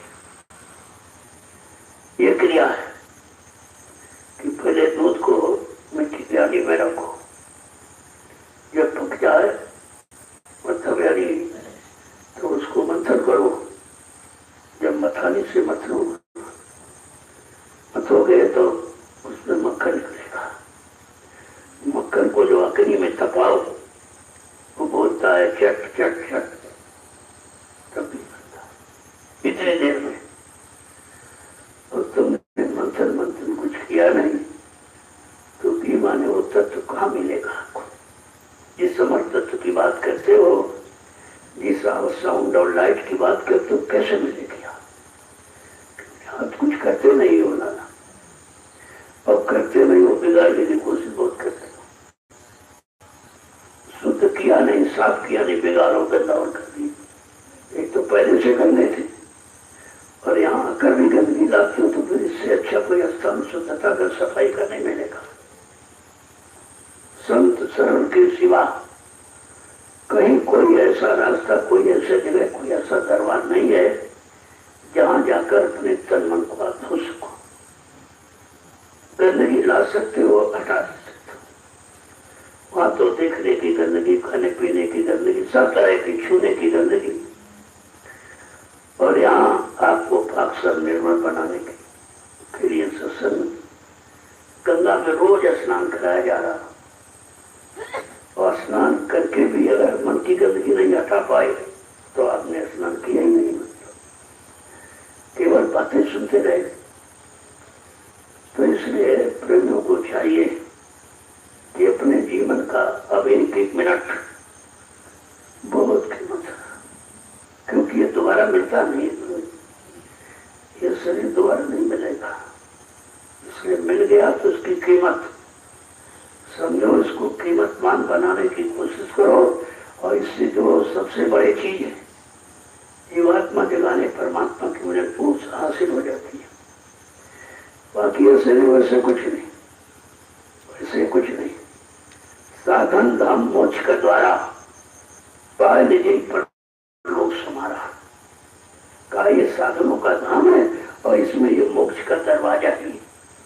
ये क्रिया है कि पहले दूध को मिट्टी प्याली में रखो, जब पक जाए मतलब यानी तो उसको मंथन करो। जब मथानी से मथोगे तो उसमें मक्खन निकलेगा। मक्खन को जो अग्नि में तपाओ वो बोलता है चट चट चट, तब भी बनता इतने देर में। और तुमने मंथन कुछ किया नहीं तो भी माने वो तत्व कहाँ मिलेगा आपको। जिस समर्थ तत्व की बात करते हो, जिस साउंड और लाइट की बात करते हो, कैसे मिलेगी आप कुछ करते नहीं हो ना, और करते नहीं हो, बिगाड़ने की कोशिश बहुत करते हो। शुद्ध किया नहीं, साफ किया नहीं, बिगाड़ो, गंदा कर दी। एक तो पहले से करने थे और यहाँ आकर भी गंदगी लाते हो, तो फिर इससे अच्छा कोई स्थान शुद्धता कर सफाई का नहीं मिलेगा। संत शरण के सिवा कहीं कोई ऐसा रास्ता, कोई ऐसा जगह, कोई ऐसा दरबार नहीं है जहां जाकर अपने तन मन को आप धो सको। गंदगी ला सकते हो, हटा सकते हो। वहां तो देखने की गंदगी, खाने पीने की गंदगी, सब तरह की छूने की गंदगी, और यहाँ आपको पाक निर्मल बनाने के लिए सत्संग गंगा में रोज स्नान कराया जा रहा। और स्नान करके भी अगर मन की गंदगी नहीं हटा पाए तो आपने स्नान किया ही नहीं, मतलब केवल बातें सुनते रहे। तो इसलिए प्रेमियों को चाहिए कि अपने जीवन का अब एक मिनट बहुत कीमत है, क्योंकि ये दोबारा मिलता नहीं। ये शरीर दोबारा नहीं मिलेगा, इसलिए मिल गया तो उसकी कीमत समझो, इसको कीमतमान बनाने की कोशिश करो। और इससे जो सबसे बड़ी चीज है जीवात्मा जगाने परमात्मा की मुझे पूछ हासिल हो जाती है। बाकी ऐसे नहीं, वैसे कुछ नहीं, वैसे कुछ नहीं। साधन धाम मोक्ष के द्वारा पाए लीजिए पर लोग समारा का ये साधनों का धाम है और इसमें ये मोक्ष का दरवाजा है।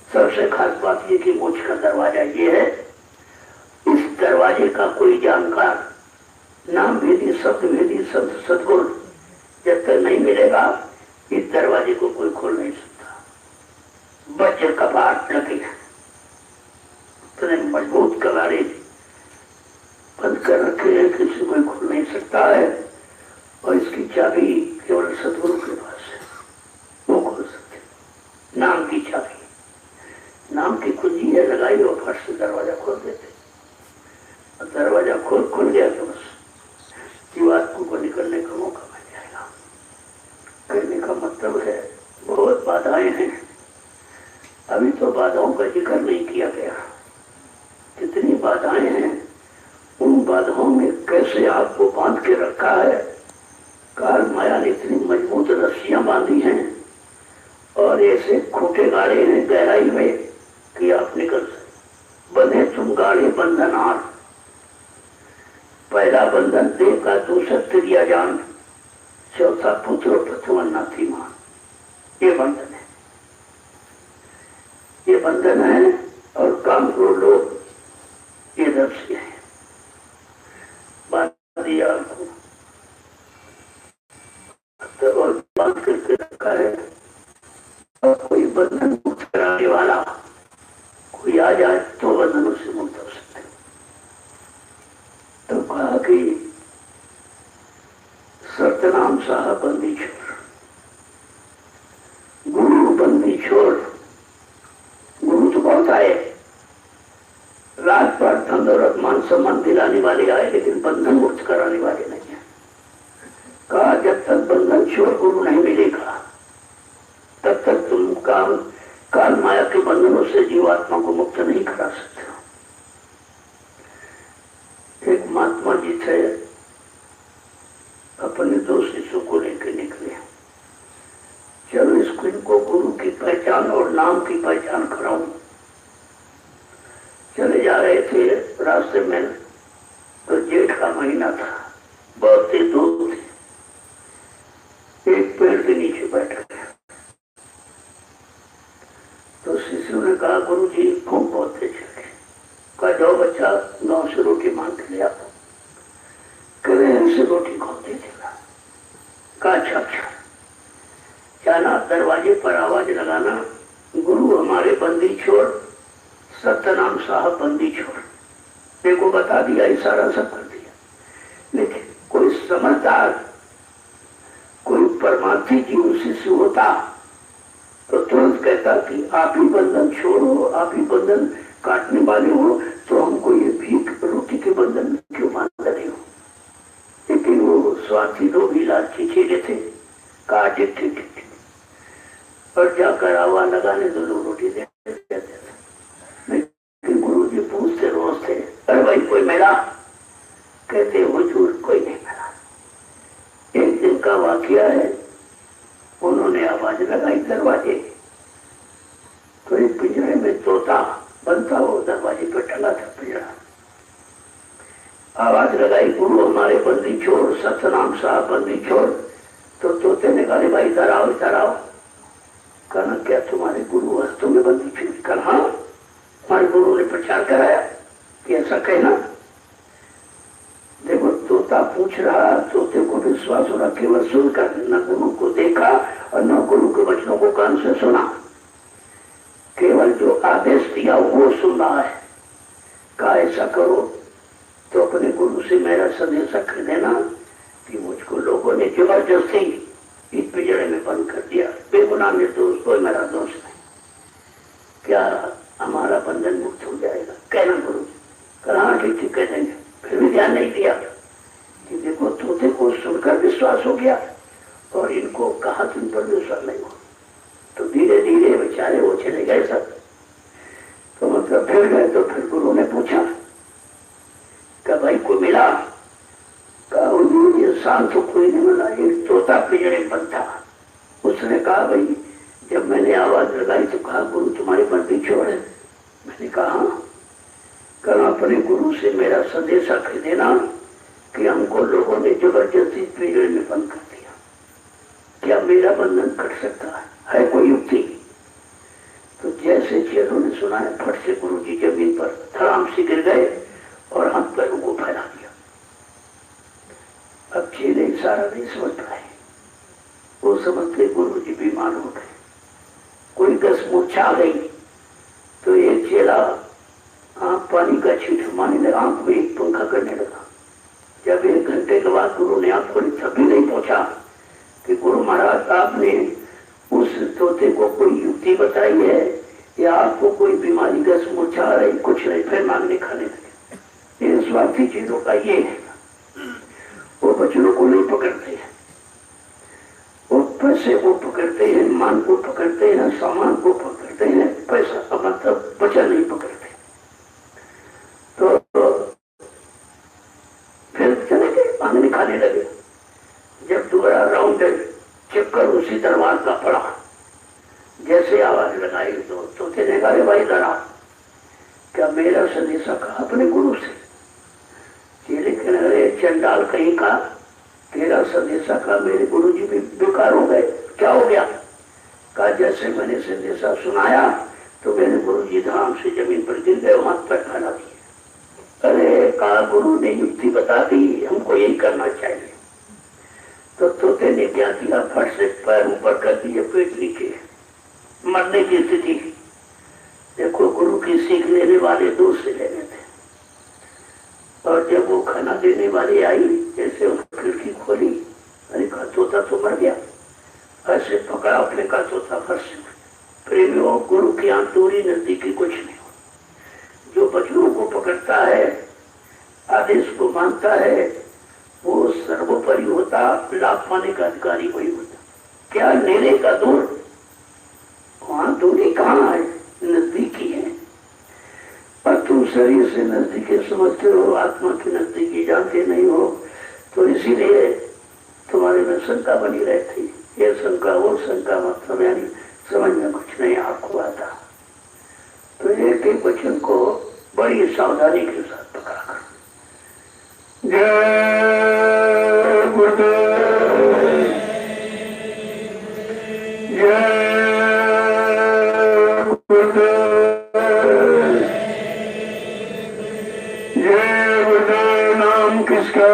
सबसे खास बात ये कि मोक्ष का दरवाजा ये है, इस दरवाजे का कोई जानकार नाम भेदी शब्द भेदी संत सदगुण जब तक नहीं मिलेगा इस दरवाजे को कोई खोल नहीं सकता। वज्र कपाट लगे इतने मजबूत कबाड़े बंद कर रखे हैं, किसी कोई खोल नहीं सकता है। और इसकी चाबी केवल सदगुरु के पास है, वो खोल सकते। नाम की चाबी, नाम की कुंजी है, लगाई और फट से दरवाजा खोल देते। और दरवाजा खुल गया तो बस जीवात्मा को निकलने का मौका मिल जाएगा। कहने का मतलब है बहुत बाधाएं हैं, अभी तो बाधाओं का जिक्र नहीं किया गया। कितनी बाधाएं हैं, उन बाधाओं में कैसे आपको बांध के रखा है। काल माया ने इतनी मजबूत रस्सियां बांधी हैं और ऐसे खोटे गाड़े हैं गहराई में कि आप निकल सकते। बंधे तुम गाड़े बंधनार, पहला बंधन देह का, दूसरा त्रिया जान, चौथा पुत्र प्रथम नाथीमान। ये बंधन है, ये बंधन है। और काम को लोग ये रस्सी है बांध दिया आपको तो और बांध करके रखा है। और कोई बंधन मुक्त कराने वाला कोई आ जाए तो बंधनों से मुक्त हो सकते। तो कहा कि सतनाम साहब बंदी छोड़, गुरु बंदी छोड़। गुरु तो बहुत आए, राजपाट धन दौलत मान सम्मान दिलाने वाले आए, लेकिन बंधन मुक्त कराने वाले नहीं है। कहा जब तक बंधन छोड़ गुरु नहीं मिलेगा तब तक तुम काल माया के बंधनों से जीवात्मा को मुक्त नहीं करा सकते। एक महात्मा जी थे, अपने दो शिष्यों को लेकर निकले, चलो इसको इनको गुरु की पहचान और नाम की पहचान कराऊं। चले जा रहे थे, रास्ते में तो जेठ का महीना था, बहुत तेज धूप थी। एक पेड़ के नीचे बैठ गए तो शिष्यों ने कहा गुरु जी भूख बहुत तेज है। कहा जाओ बच्चा गांव से रोटी मांग के ले आओ। कह रहे ऐसे रोटी कौन दे देगा। कहा अच्छा अच्छा, जाना दरवाजे पर आवाज लगाना, गुरु हमारे बंदी छोड़, सत्यनाम साहब बंदी छोड़। देखो बता दिया, इशारा सब कर दिया। लेकिन कोई समझदार, कोई परमार्थी जीव शिष्य होता तो तुरंत कहता कि आप ही बंधन छोड़ो, आप ही बंधन काटने वाले हो, तो हमको ये भीख रोटी के बंधन में क्यों बांध रहे हो। लेकिन वो स्वार्थी लोग ही लालची चेले थे। कहा ठीक ठीक ठीक, और जाकर आवाज लगाने दो, लोग रोटी दे देते थे। लेकिन गुरु जी पूछते रोज थे, अरे भाई कोई मिला? कहते हुजूर कोई नहीं मिला। एक दिन का वाकया है, उन्होंने आवाज लगाई दरवाजे, तो एक पिंजरे में तोता बनता हो दरवाजे पर टंगा था पिंजरा। आवाज लगाई गुरु हमारे बंदी छोड़, सतनाम साहब बंदी छोड़। तो तोते ने कहा भाई इधर आओ इधर आओ। कहना क्या तुम्हारे गुरु वास्तव में बंदी छोड़? कहा हाँ, हमारे गुरु ने प्रचार कराया कि ऐसा कहना। देखो तोता पूछ रहा, तोते को विश्वास हो रहा, केवल सुनकर, न गुरु को देखा और न गुरु के वचनों को कान से सुना, केवल जो आदेश दिया वो सुन रहा है। कहा ऐसा करो तो अपने गुरु से मेरा संदेशा कर देना कि मुझको लोगों ने जबरदस्ती इस पिंजरे में बंद कर दिया, बेगुनाह निर्दोष, कोई मेरा दोष नहीं, क्या हमारा बंधन मुक्त हो जाएगा? कहना गुरु। कहा ठीक ठीक कह देंगे। फिर भी ध्यान नहीं दिया कि देखो तोते को सुनकर विश्वास हो गया और इनको कहा तुम पर विश्वास नहीं हो। गए सब। तो मतलब फिर गए तो फिर गुरु ने पूछा कि भाई को मिला? कहा ये शांत तो कोई नहीं मिला, एक तोता पिंजरे में बंद था। उसने कहा भाई जब मैंने आवाज लगाई तो कहा गुरु तुम्हारी बंदी छोड़ है। मैंने कहा कल अपने गुरु से मेरा संदेशा कह देना कि हमको लोगों ने जबरदस्ती पिंजरे में बंद कर दिया, क्या मेरा बंधन कट सकता है कोई युक्ति? तो जैसे चेलों ने सुना है फट से गुरु जी जमीन पर धड़ाम से गिर गए और हाथ पैरों को फैला दिया। अब चेले सारा नहीं समझ पाए, वो समझते गुरु जी बीमार हो गए, कोई गस मूर्छा आ गई। तो एक चेला पानी का छींट मारने लगा, आंख में एक पंखा करने लगा। जब 1 घंटे के बाद गुरु ने आंख खोली तब भी नहीं पहुंचा कि गुरु महाराज आपने उस तोते को कोई युक्ति बताई है या आपको कोई बीमारी गस मूर्छा आ रही? कुछ नहीं। फिर मांगने खाने लगे। ये स्वार्थी चीजों का ये है, वो बच्चों को नहीं पकड़ते हैं, वो पैसे को पकड़ते हैं, मान को पकड़ते हैं, सामान को पकड़ते हैं, पैसा का मतलब बचा नहीं पकड़ते। तो फिर चले गए, मांगने खाने लगे। जब दोबारा राउंड चक्कर उसी दरबार का पड़ा, जैसे आवाज लगाई तो तोते ने कहा भाई डरा, क्या मेरा संदेशा कहा अपने गुरु से? चेले कहने लगे चंडाल कहीं का, तेरा संदेशा का मेरे गुरु जी भी बेकार हो गए, क्या हो गया? कहा जैसे मैंने संदेशा सुनाया तो मेरे गुरु जी धाम से जमीन पर गिर गए, हाथ पैर फैला दिए। अरे कहा गुरु ने युक्ति बता दी, हमको यही करना चाहिए। तो तोते ने क्या किया, फट से पैर ऊपर कर दिए, पेट नीचे, मरने की स्थिति। देखो गुरु की सीख लेने वाले दूर से लेने थे। और जब वो खाना देने वाली आई, जैसे उसने खिड़की खोली, अरे कहा तोता तो मर गया। ऐसे पकड़ा फेंका तोता फर्श में। प्रेमी हो, गुरु की आंख दूरी नजदीकी कुछ नहीं हो। जो बच्चों को पकड़ता है, आदेश को मानता है, वो सर्वोपरि होता, लाभ पाने का अधिकारी वही होता। क्या लेने का दूर, वहां दूरी कहाँ है, नजदीकी है। और तुम शरीर से नजदीकी समझते हो, आत्मा की नजदीकी जानते नहीं हो, तो इसीलिए तुम्हारे में शंका बनी रहती। ये शंका वो शंका मतलब यानी समझ में कुछ नहीं आपको आता। तो एक एक वचन को बड़ी सावधानी के साथ पकड़ा कर। जय गुरुदेव, जय गुरुदेव, जय गुरुदेव। नाम किसका?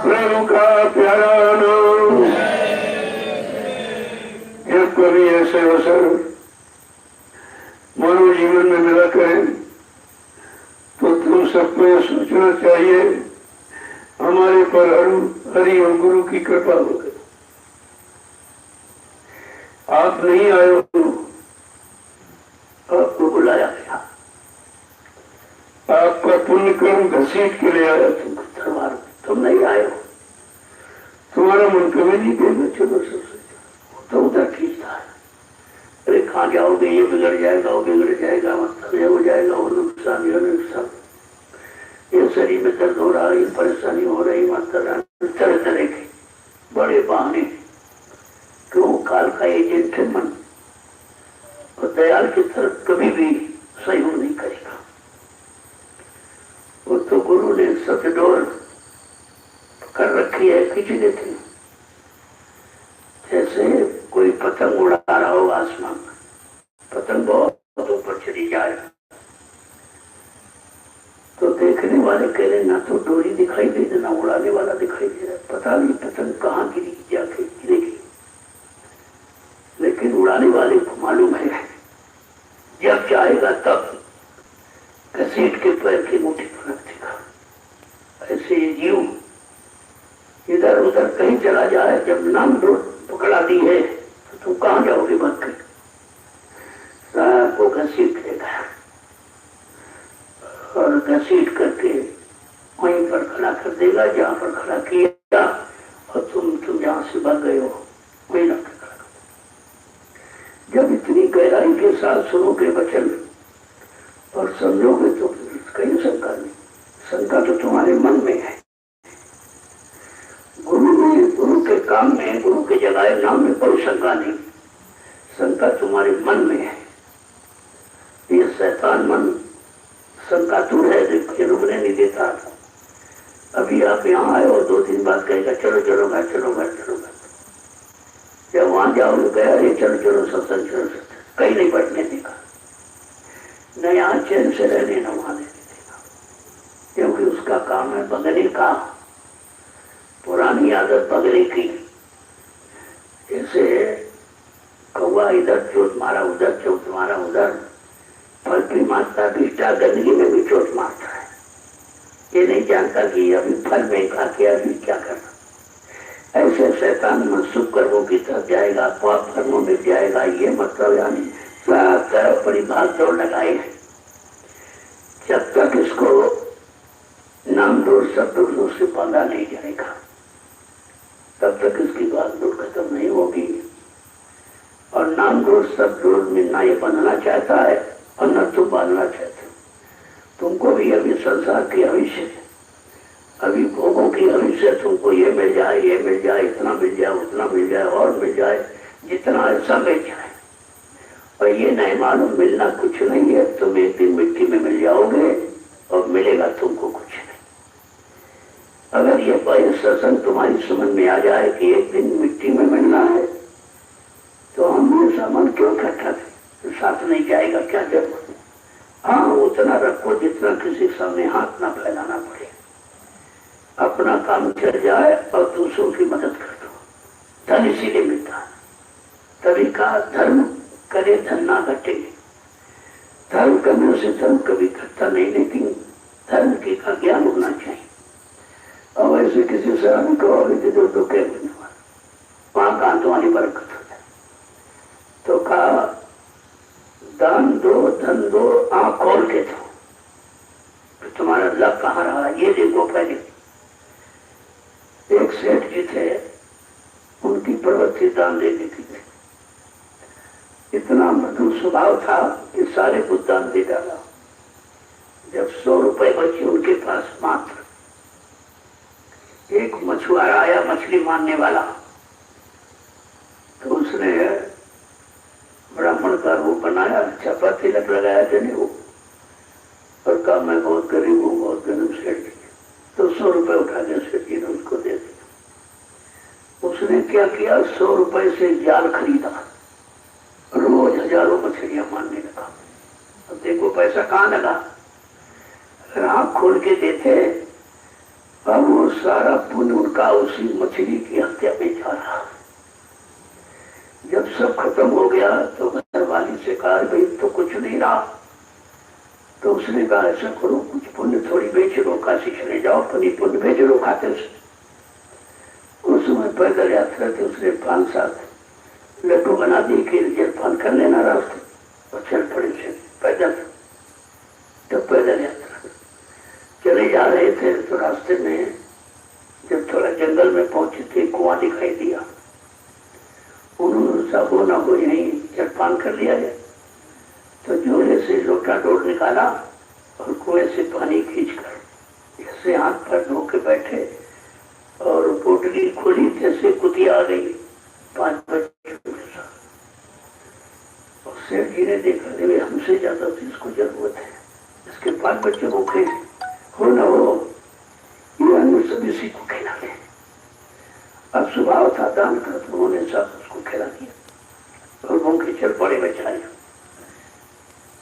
प्रभु का प्यारा नाम। जब कभी ऐसे अवसर मानव जीवन में मिला करें तो तुम सबको यह सोचना चाहिए हमारे पर हरि और गुरु की कृपा हो गई। आप नहीं आए हो, आपको बुलाया गया, आपका पुण्य कर्म घसीट के ले आया तुम दरबार में, तुम नहीं आए हो। तुम्हारा मन कभी नहीं कहेगा चलो सबसे तो उधर खींचता है, अरे कहाँ जाओगे, ये बिगड़ जाएगा, वो बिगड़ जाएगा, मतलब ये हो जाएगा, वो नुकसान, ये नुकसान, ये शरीर में दर्द हो रहा है, ये परेशानी हो रही, मतलब तरह तरह के बड़े बहाने। क्यों? काल का एजेंट है मन, और दयाल की तरफ कभी भी सहयोग नहीं करेगा। वो तो गुरु ने सब डोर कर रखी है, खींचने थी। जैसे कोई पतंग उड़ा रहा हो आसमान में, पतंग बहुत ऊपर चली जाए तो देखने वाले कह रहे ना तो डोरी दिखाई दे रही, ना उड़ाने वाला दिखाई दे रहा, पता नहीं पतंग कहाँ गिरी जाके गिरेगी। लेकिन उड़ाने वाले को मालूम है जब चाहेगा तब घसीट के पैर की मुट्ठी पर रख देगा। ऐसे ये जीव इधर उधर कहीं चला जाए, जब नाम पकड़ा दी है तो तुम कहाँ जाओगे भाग कर? सबको घसीट लेगा और घसीट करके वहीं पर खड़ा कर देगा जहाँ पर खड़ा किया, और तुम जहाँ से भाग गए हो वही रख कर खड़ा कर। जब इतनी गहराई के साथ सुनोगे वचन और समझोगे तो कहीं शंका नहीं। शंका तो तुम्हारे मन में है। गुरु के काम में, गुरु के जगाए नाम में कोई शंका नहीं। शंका तुम्हारे मन में है। ये शैतान मन शंका दूर है, रुकने नहीं देता। अभी आप यहाँ आए और 2 दिन बाद कहेगा चलो चलो घर चलो घर चलो घर। जब वहां जाओगे गया अरे चलो चलो सत्संग चलो सत्संग, कहीं नहीं बैठने देगा, न यहाँ चैन से रहने न वहां रहने देगा, क्योंकि उसका काम है बगने का, पुरानी आदत बगने की। जैसे कौवा इधर चोट मारा उधर चोट मारा उधर, फल भी मारता बिस्टा गंदगी में भी चोट मारता है। ये नहीं जानता कि अभी फल में खा के अभी क्या करना। ऐसे शैतान मनसुख कर्मों की तरफ जाएगा, पाप कर्मों में जाएगा। ये मतलब यानी सब तरफ बड़ी भाग दौड़ लगाए है। जब तक इसको नाम दौड़ शब्दों से बांधा नहीं जाएगा तब तक इसकी भाग दौड़ खत्म नहीं होगी। और नाम दौड़ शब्दों में ना ये बंधना चाहता है और न तुम बांधना चाहते हो। तुमको भी अभी संसार की भविष्य, अभी भोगों की भविष्य, तुमको ये मिल जाए ये मिल जाए, इतना मिल जाए उतना मिल जाए और मिल जाए, जितना ऐसा मिल जाए। और ये नहीं मालूम मिलना कुछ नहीं है। तुम एक दिन मिट्टी में मिल जाओगे और मिलेगा तुमको कुछ नहीं। अगर ये सत्संग तुम्हारी समझ में आ जाए कि एक दिन मिट्टी में मिलना है तो हमने सामान क्यों इकट्ठा थे, साथ नहीं जाएगा क्या जरूरत है। हाँ उतना रखो जितना किसी सामने हाथ ना फैलाना पड़े, अपना काम चल जाए और दूसरों की मदद कर दो। धन इसीलिए मिलता है। तभी का धर्म करे धन ना घटे। धर्म करने से धर्म कभी घटता नहीं, लेकिन धर्म की का ज्ञान होना चाहिए। और ऐसे किसी से आने कहोगे जो दुखे वहां कहा तुम्हारी बरकत हो जाए। तो कहा दान दो धन दो, आंख खोल के दो, तो तुम्हारा लग कहाँ रहा ये देखो। पहले एक सेठ जी थे, उनकी प्रवृत्ति दान देने की थी। इतना मधुर स्वभाव था कि सारे को दान दे डाला। जब 100 रुपए बचे उनके पास मात्र, एक मछुआरा आया मछली मारने वाला, तो उसने ब्राह्मण का रूप बनाया, छपा तिलक लगाया जने वो, और कहा मैं बहुत गरीब हूँ, बहुत गरीब सेठ जी। तो 100 रुपए उठा के सेठ जी ने उसको दे दिया। उसने क्या किया, 100 रुपए से जाल खरीदा, रोज हजारों मछलियां मारने लगा। अब देखो पैसा कहाँ लगा। अगर आंख खोल के देते अब वो सारा पुण्य उनका उसी मछली की हत्या में जा रहा। जब सब खत्म हो गया तो घर वाली से कहा भाई तो कुछ नहीं रहा। तो उसने कहा ऐसा करो कुछ पुण्य थोड़ी बेच लो, काशी चले जाओ, पुण्य बेच लो खाते से। उस समय पैदल यात्रा थे, उसने 5-7 लड्डू बना दी कि जलपान कर लेना रास्ते, और चल पड़े से पैदल। तो पैदल यात्रा चले जा रहे थे तो रास्ते में जब थोड़ा जंगल में पहुंचे थे, कुआं दिखाई दिया। उन्होंने सब हो ना हो यहीं जलपान कर लिया है। तो जोरे से लोटा डोर निकाला और कुएं से पानी खींचकर ऐसे हाथ पर धो के बैठे, और पोटली खोली जैसे कुतिया आ गई 5 बच्चों के साथ। और सेठ जी ने देखा नहीं हमसे ज्यादा इसको जरूरत है, इसके 5 बच्चे भूखे हो न हो, ये अन्य सब इसी को खिला दे। अब स्वभाव था दान का, तो उन्होंने सब उसको खिला दिया और भूखे चल पड़े बेचारे।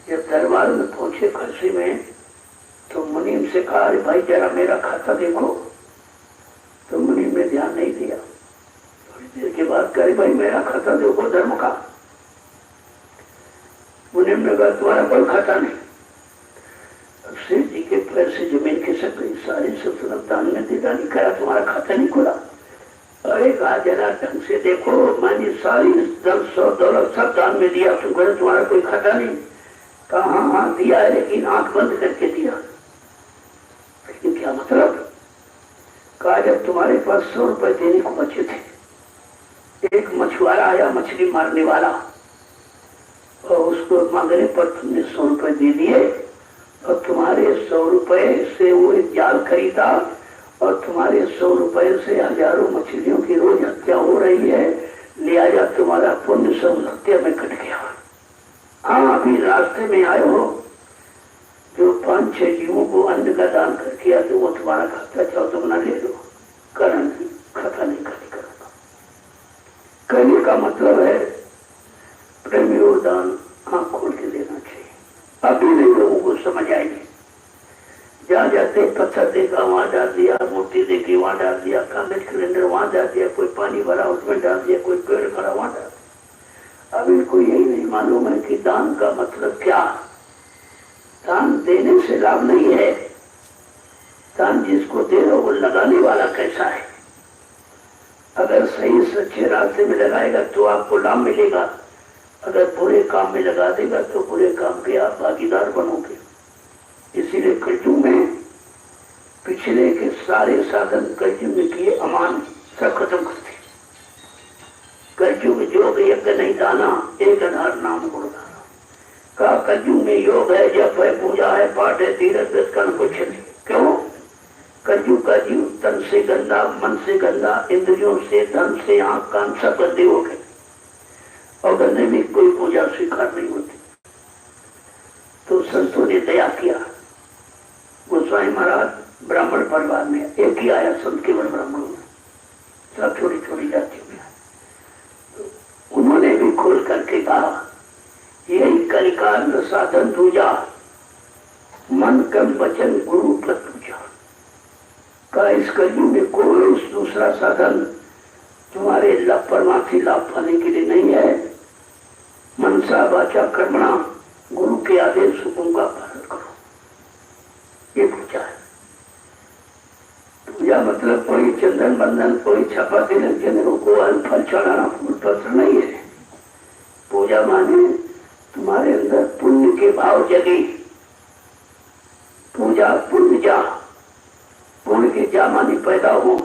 जब दरबार में पहुंचे खर्ची में तो मुनीम से कहा अरे भाई जरा मेरा खाता देखो। तो मुनीम ने ध्यान नहीं दिया। थोड़ी देर के बाद कहे भाई मेरा खाता देखो धर्म का। मुनीम ने कहा तुम्हारा कोई खाता नहीं। अब सेठ जी के पैर से जमीन खिसक गई, सारी सल्तनत दान में दे डाली। कहा तुम्हारा खाता नहीं खुला। अरे कहा जरा ढंग से देखो, मैंने सारी धन 100 दौलत सब दान में दिया, तुम कहे तुम्हारा कोई खाता नहीं। कहा हाँ दिया है, लेकिन आंख बंद करके दिया। लेकिन क्या मतलब? कहा जब तुम्हारे पास 100 रुपए देने को बचे थे, एक मछुआरा आया मछली मारने वाला, और उसको मांगने पर तुमने 100 रुपए दे दिए और तुम्हारे 100 रुपए से वो एक जाल खरीदा और तुम्हारे 100 रुपए से हजारों मछलियों की रोज हत्या हो रही है, लिहाजा तुम्हारा पुण्य सब हत्या में कट गया। हाँ, अभी रास्ते में आए हो, जो 5-6 जीवों को अन्न का दान कर किया तो वो तुम्हारा खाता चाहो तो बना ले लो, कारण खाता नहीं खाली करो। कहने का मतलब है प्रेमी और दान आंख खोल के देना चाहिए। अभी नहीं लोगों को समझ आएगी। जहाँ जाते पत्थर देखा वहां डाल दिया, मूर्ति देखी वहां डाल दिया, कागज कैलेंडर वहां डाल दिया, कोई पानी भरा उसमें डाल दिया, कोई पेड़ भरा वहां डाल दिया। अब इनको यही नहीं मालूम है कि दान का मतलब क्या। दान देने से लाभ नहीं है, दान जिसको दे रहे वो लगाने वाला कैसा है। अगर सही सच्चे रास्ते में लगाएगा तो आपको लाभ मिलेगा, अगर बुरे काम में लगा देगा तो बुरे काम के आप भागीदार बनोगे। इसीलिए कलयुग में पिछले के सारे साधन कलयुग में किए अमान सब खत्म कर दिए। कलयुग योग यज्ञ नहीं दाना, एक आधार नाम गुणगाना। कहा कलयुग में योग है, जप है, पूजा है, पाठ है, तीरथ कर्म कुछ नहीं। क्यों? कलयुग का जीव तन से गंदा, मन से गंदा, इंद्रियों से, धन से, आंख कान सब गंदे हो गए और गंदे में कोई पूजा स्वीकार नहीं होती। तो संतों ने दया किया। गोस्वामी महाराज ब्राह्मण परिवार में एक ही आया, संत केवल ब्राह्मणों में, सब छोटी छोटी जातियों में। तो उन्होंने भी खोल करके कहा यही कलिकाल साधन दूजा, मन कम वचन गुरु पद पूजा। का इस कलयुग में कोई दूसरा साधन तुम्हारे लाभ परमार्थी लाभ पाने के लिए नहीं है। मनसा वाचा कर्मणा, गुरु के आदेश हुक्म का पालन करो, ये पूजा है। पूजा मतलब कोई चंदन बंधन, कोई छापा तिलक जनों को फल चढ़ाना, फूल पत्र नहीं है। पूजा माने तुम्हारे अंदर पुण्य के भाव जगे। पूजा पुण्य जा, पुण्य के जा मानी पैदा हो,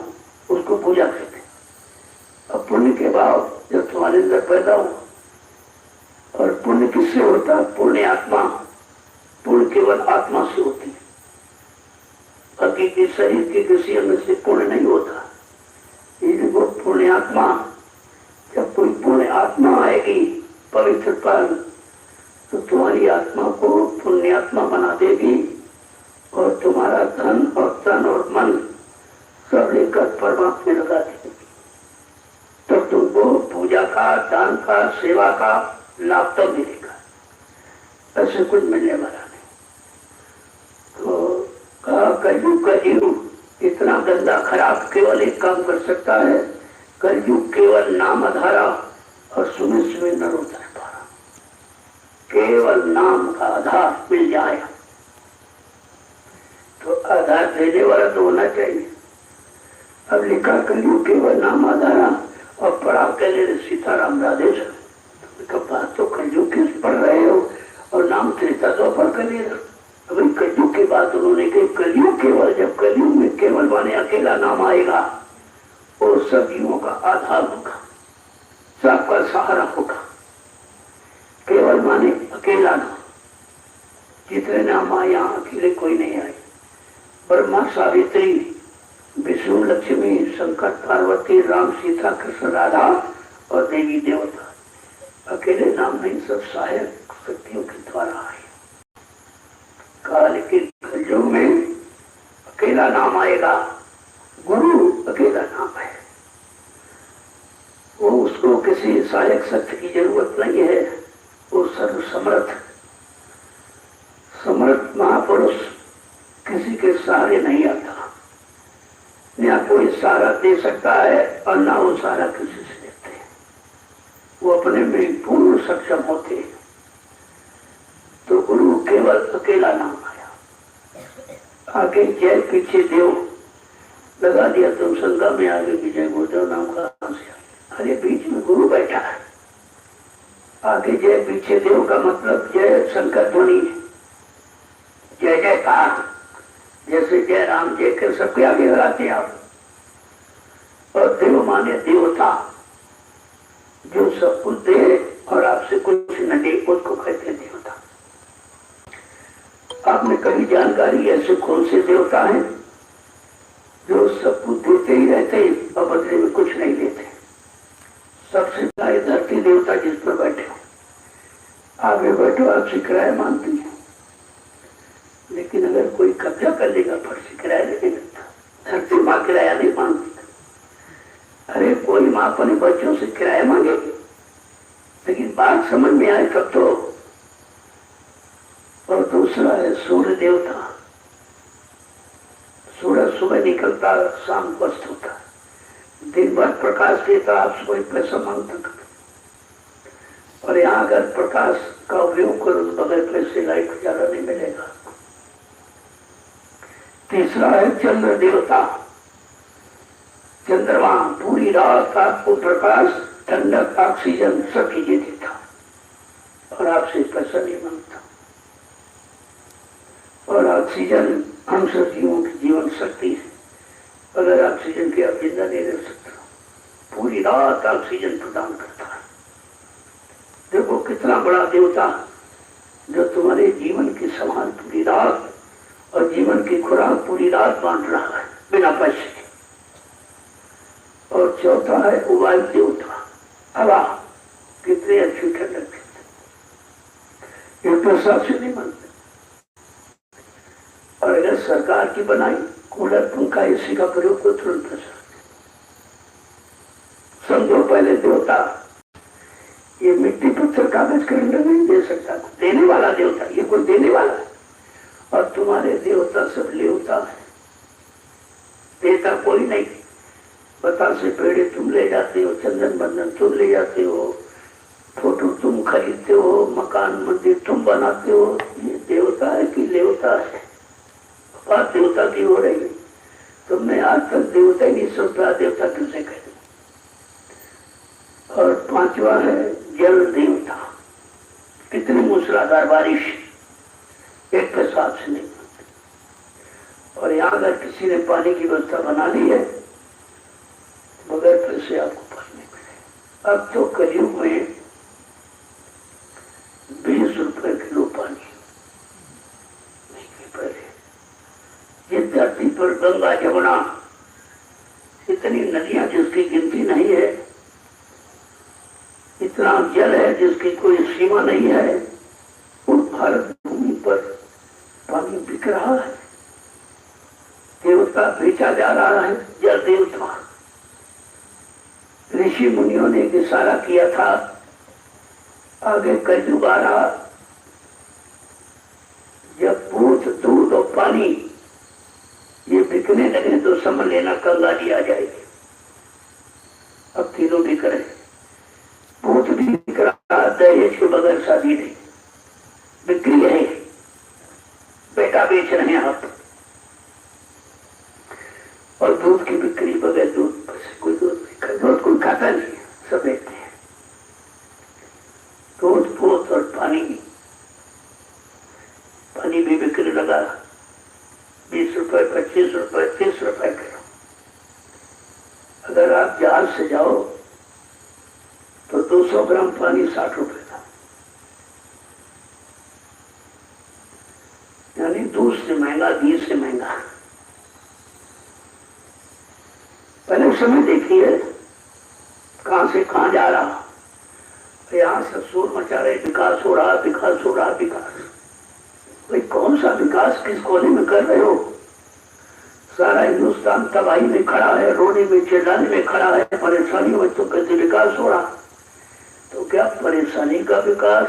उसको पूजा कहते हैं। और पुण्य के भाव जब तुम्हारे अंदर पैदा हो, और पुण्य किससे होता है? पुण्य आत्मा, पुण्य केवल आत्मा से होती है, बाकी के शरीर के किसी अंग से पुण्य नहीं होता। इसलिए वो पुण्य आत्मा, जब कोई पुण्य आत्मा आएगी पवित्र पाल, तो तुम्हारी आत्मा को पुण्य आत्मा बना देगी और तुम्हारा धन और तन और मन सब लेकर परमात्मा में लगा देगी। तो तुमको पूजा का, दान का, सेवा का लाभ तो मिलेगा, ऐसे कुछ मिलने वाला नहीं। तो कहा कलयुग का जीव इतना गंदा खराब केवल एक काम कर सकता है, कलयुग केवल नाम आधारा और सुने सुने न रोता है पारा। केवल नाम का आधार मिल जाए तो आधार देने वाला तो होना चाहिए। अब लिखा कलयुग केवल नाम आधारा और पढ़ा के सीताराम राधे बात तो कलयुग के पढ़ रहे हो और नाम त्रेता तो पढ़ कर ले रहे। अभी कलयुग की बात उन्होंने कही, कलयुग केवल, जब कलयुग में केवल माने अकेला नाम आएगा और सब जीवों का आधार होगा, सबका सहारा होगा। केवल माने अकेला नाम, जितने नाम आए यहाँ अकेले कोई नहीं आए। ब्रह्मा, सावित्री, विष्णु, लक्ष्मी, शंकर, पार्वती, राम, सीता, कृष्ण, राधा और देवी देवता, अकेले नाम नहीं, सब सहायक शक्तियों के द्वारा आए। काल के कलयुग में अकेला नाम आएगा, गुरु अकेला नाम है, वो उसको किसी सहायक शक्ति की जरूरत नहीं है, वो सर्व समर्थ समर्थ महापुरुष किसी के सहारे नहीं आता, न कोई सहारा दे सकता है और ना वो सहारा किसी से देते हैं, वो अपने में पूर्ण सक्षम होते हैं। तो गुरु केवल अकेला नाम आया। आगे जय पीछे देव लगा दिया, तुम संगा में आगे विजय गुरुदेव नाम का कहां से आया? अरे बीच में गुरु बैठा है। आगे जय पीछे देव का मतलब जय शंकर ध्वनि, जय जयकार, जैसे जय राम जय कर सबके आगे लगाते आप। और देव माने देवता, जो सब कुछ दे और आपसे कुछ न दे, उसको आपने कभी जानकारी ऐसे कौन से देवता हैं जो सब कुछ देते ही रहते और बदले में कुछ नहीं देते? सबसे बड़ा धरती देवता जिस पर बैठे हो, आगे बैठो, आपसे किराया मांगती है, लेकिन अगर कोई कब्जा कर लेगा फर्जी किराया नहीं मिलता। धरती माँ किराया नहीं मांगती। अरे कोई माँ अपने बच्चों से किराया मांगेगी, लेकिन बात समझ में आए तब तो। और दूसरा है सूर्य देवता। सूरज सुबह निकलता, शाम को अस्त होता, दिन भर प्रकाश देता, आप सुबह पैसा मांगता। और यहाँ अगर प्रकाश का उपयोग करो तो बगैर पैसे लाइट ज्यादा नहीं मिलेगा। तीसरा है चंद्र देवता। चंद्रमा पूरी रात आपको प्रकाश, ठंडक, ऑक्सीजन सब चीजें देता और आपसे पैसा नहीं मांगता। और ऑक्सीजन हम सब जीवों की जीवन शक्ति है। अगर ऑक्सीजन के आप जिंदा नहीं रह सकते, पूरी रात ऑक्सीजन प्रदान करता है। देखो कितना बड़ा देवता जो तुम्हारे जीवन की संभाल पूरी रात और जीवन की खुराक पूरी रात बांट रहा है बिना पैसे के। और चौथा है वायु देवता, हवा। कितनी अच्छी ठंडक देते, ये प्रसाद से नहीं मानते। और अगर सरकार की बनाई कूलर, पंखा, एसी का प्रयोग को तुरंत प्रसाद। समझो पहले देवता ये मिट्टी, पत्थर, कागज, कैलेंडर नहीं दे सकता। देने वाला देवता, ये कोई देने वाला है। और तुम्हारे देवता सब लेवता है, देता कोई नहीं। बतासे पेड़े तुम ले जाते हो, चंदन बंदन तुम ले जाते हो, फोटो तुम खरीदते हो, मकान मंदिर तुम बनाते हो। ये देवता है कि लेवता है? बात देवता की हो रही है। तुमने आज तक देवता ही नहीं सोचा, देवता किसे कहते। और पांचवा है जल देवता। कितनी मूसलाधार बारिश एक के साथ से नहीं होती। और यहाँ अगर किसी ने पानी की व्यवस्था बना ली है, बगैर पैसे आपको पानी मिले। अब तो कलयुग में 20 रुपए किलो पानी नहीं के पहले। जिस धरती पर गंगा, जमुना, इतनी नदियां जिसकी गिनती नहीं है, इतना जल है जिसकी कोई सीमा नहीं है, उस भारत भूमि पर पानी बिक रहा है। देवता बेचा जा रहा है, जल देवता। ऋषि मुनियों ने एक इशारा किया था, आगे कलयुग आ रहा, जब दूध, दूध और पानी ये बिकने लगे तो समझ लेना कंगाली आ जाएगी। अब तीनों बिक रहे, भूत भी बिक रहा, दहेज के बगैर शादी नहीं, बिक्री है, बेटा बेच रहे हैं आप। और दूध की बिक्री, बगैर दूध कोई दूध नहीं खाता, दूध कोई खाता नहीं, सब बेचते हैं। दूध, पोत और पानी भी बिक्री लगा, 20 रुपए, 25 रुपए, 30 रुपए किलो। अगर आप जहाज से जाओ तो 200 ग्राम पानी 60 रुपए का, यानी दूध से महंगा, घी से महंगा। पहले समय देखिए कहां से कहां जा रहा। यहां से शोर मचा रहे, विकास हो रहा, विकास हो रहा, विकास। भाई कौन सा विकास किस कोने में कर रहे हो? सारा हिंदुस्तान तबाही में खड़ा है, रोने में, चिल्लाने में खड़ा है, परेशानी में, तो कैसे विकास हो रहा? तो क्या परेशानी का विकास,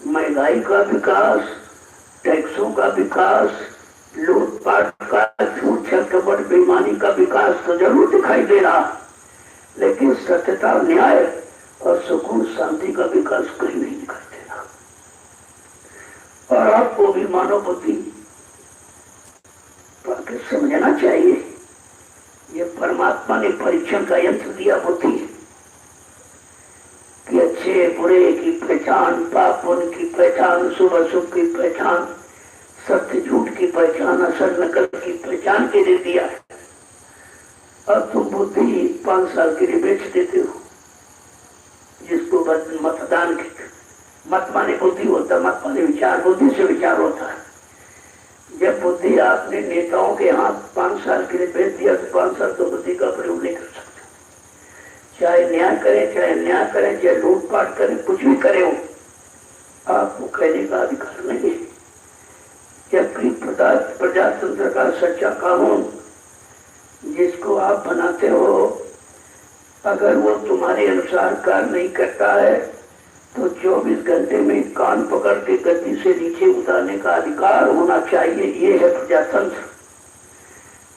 महंगाई का विकास, टैक्सों का विकास, लूटपाट का, झूठ कपट, बेईमानी का विकास तो जरूर दिखाई दे रहा, लेकिन सत्यता, न्याय और सुकून, शांति का विकास कहीं नहीं दिखाई दे रहा। और आपको भी मानव बुद्धि समझना चाहिए, ये परमात्मा ने परीक्षण का यंत्र दिया बुद्धि कि अच्छे बुरे की पहचान, पाप पुण्य की पहचान, शुभ अशुभ की पहचान, सत्य झूठ की पहचान, असल नकल की पहचान के लिए दिया है। अब तुम बुद्धि 5 साल के लिए बेच देते हो, जिसको मतदान के मत माने बुद्धि होता, मत माने विचार, बुद्धि से विचार होता है। जब बुद्धि आपने नेताओं के हाथ 5 साल के लिए भेज दिया तो 5 साल तो बुद्धि का प्रयोग नहीं कर सकते। चाहे न्याय करें, चाहे अन्याय करें, चाहे लूटपाट करें, कुछ भी करें, आपको कहने का अधिकार नहीं है। जबकि प्रजातंत्र का सच्चा कानून जिसको आप बनाते हो, अगर वो तुम्हारे अनुसार कार्य नहीं करता है तो 24 घंटे में कान पकड़ के गद्दी से नीचे उतारने का अधिकार होना चाहिए। ये है प्रजातंत्र।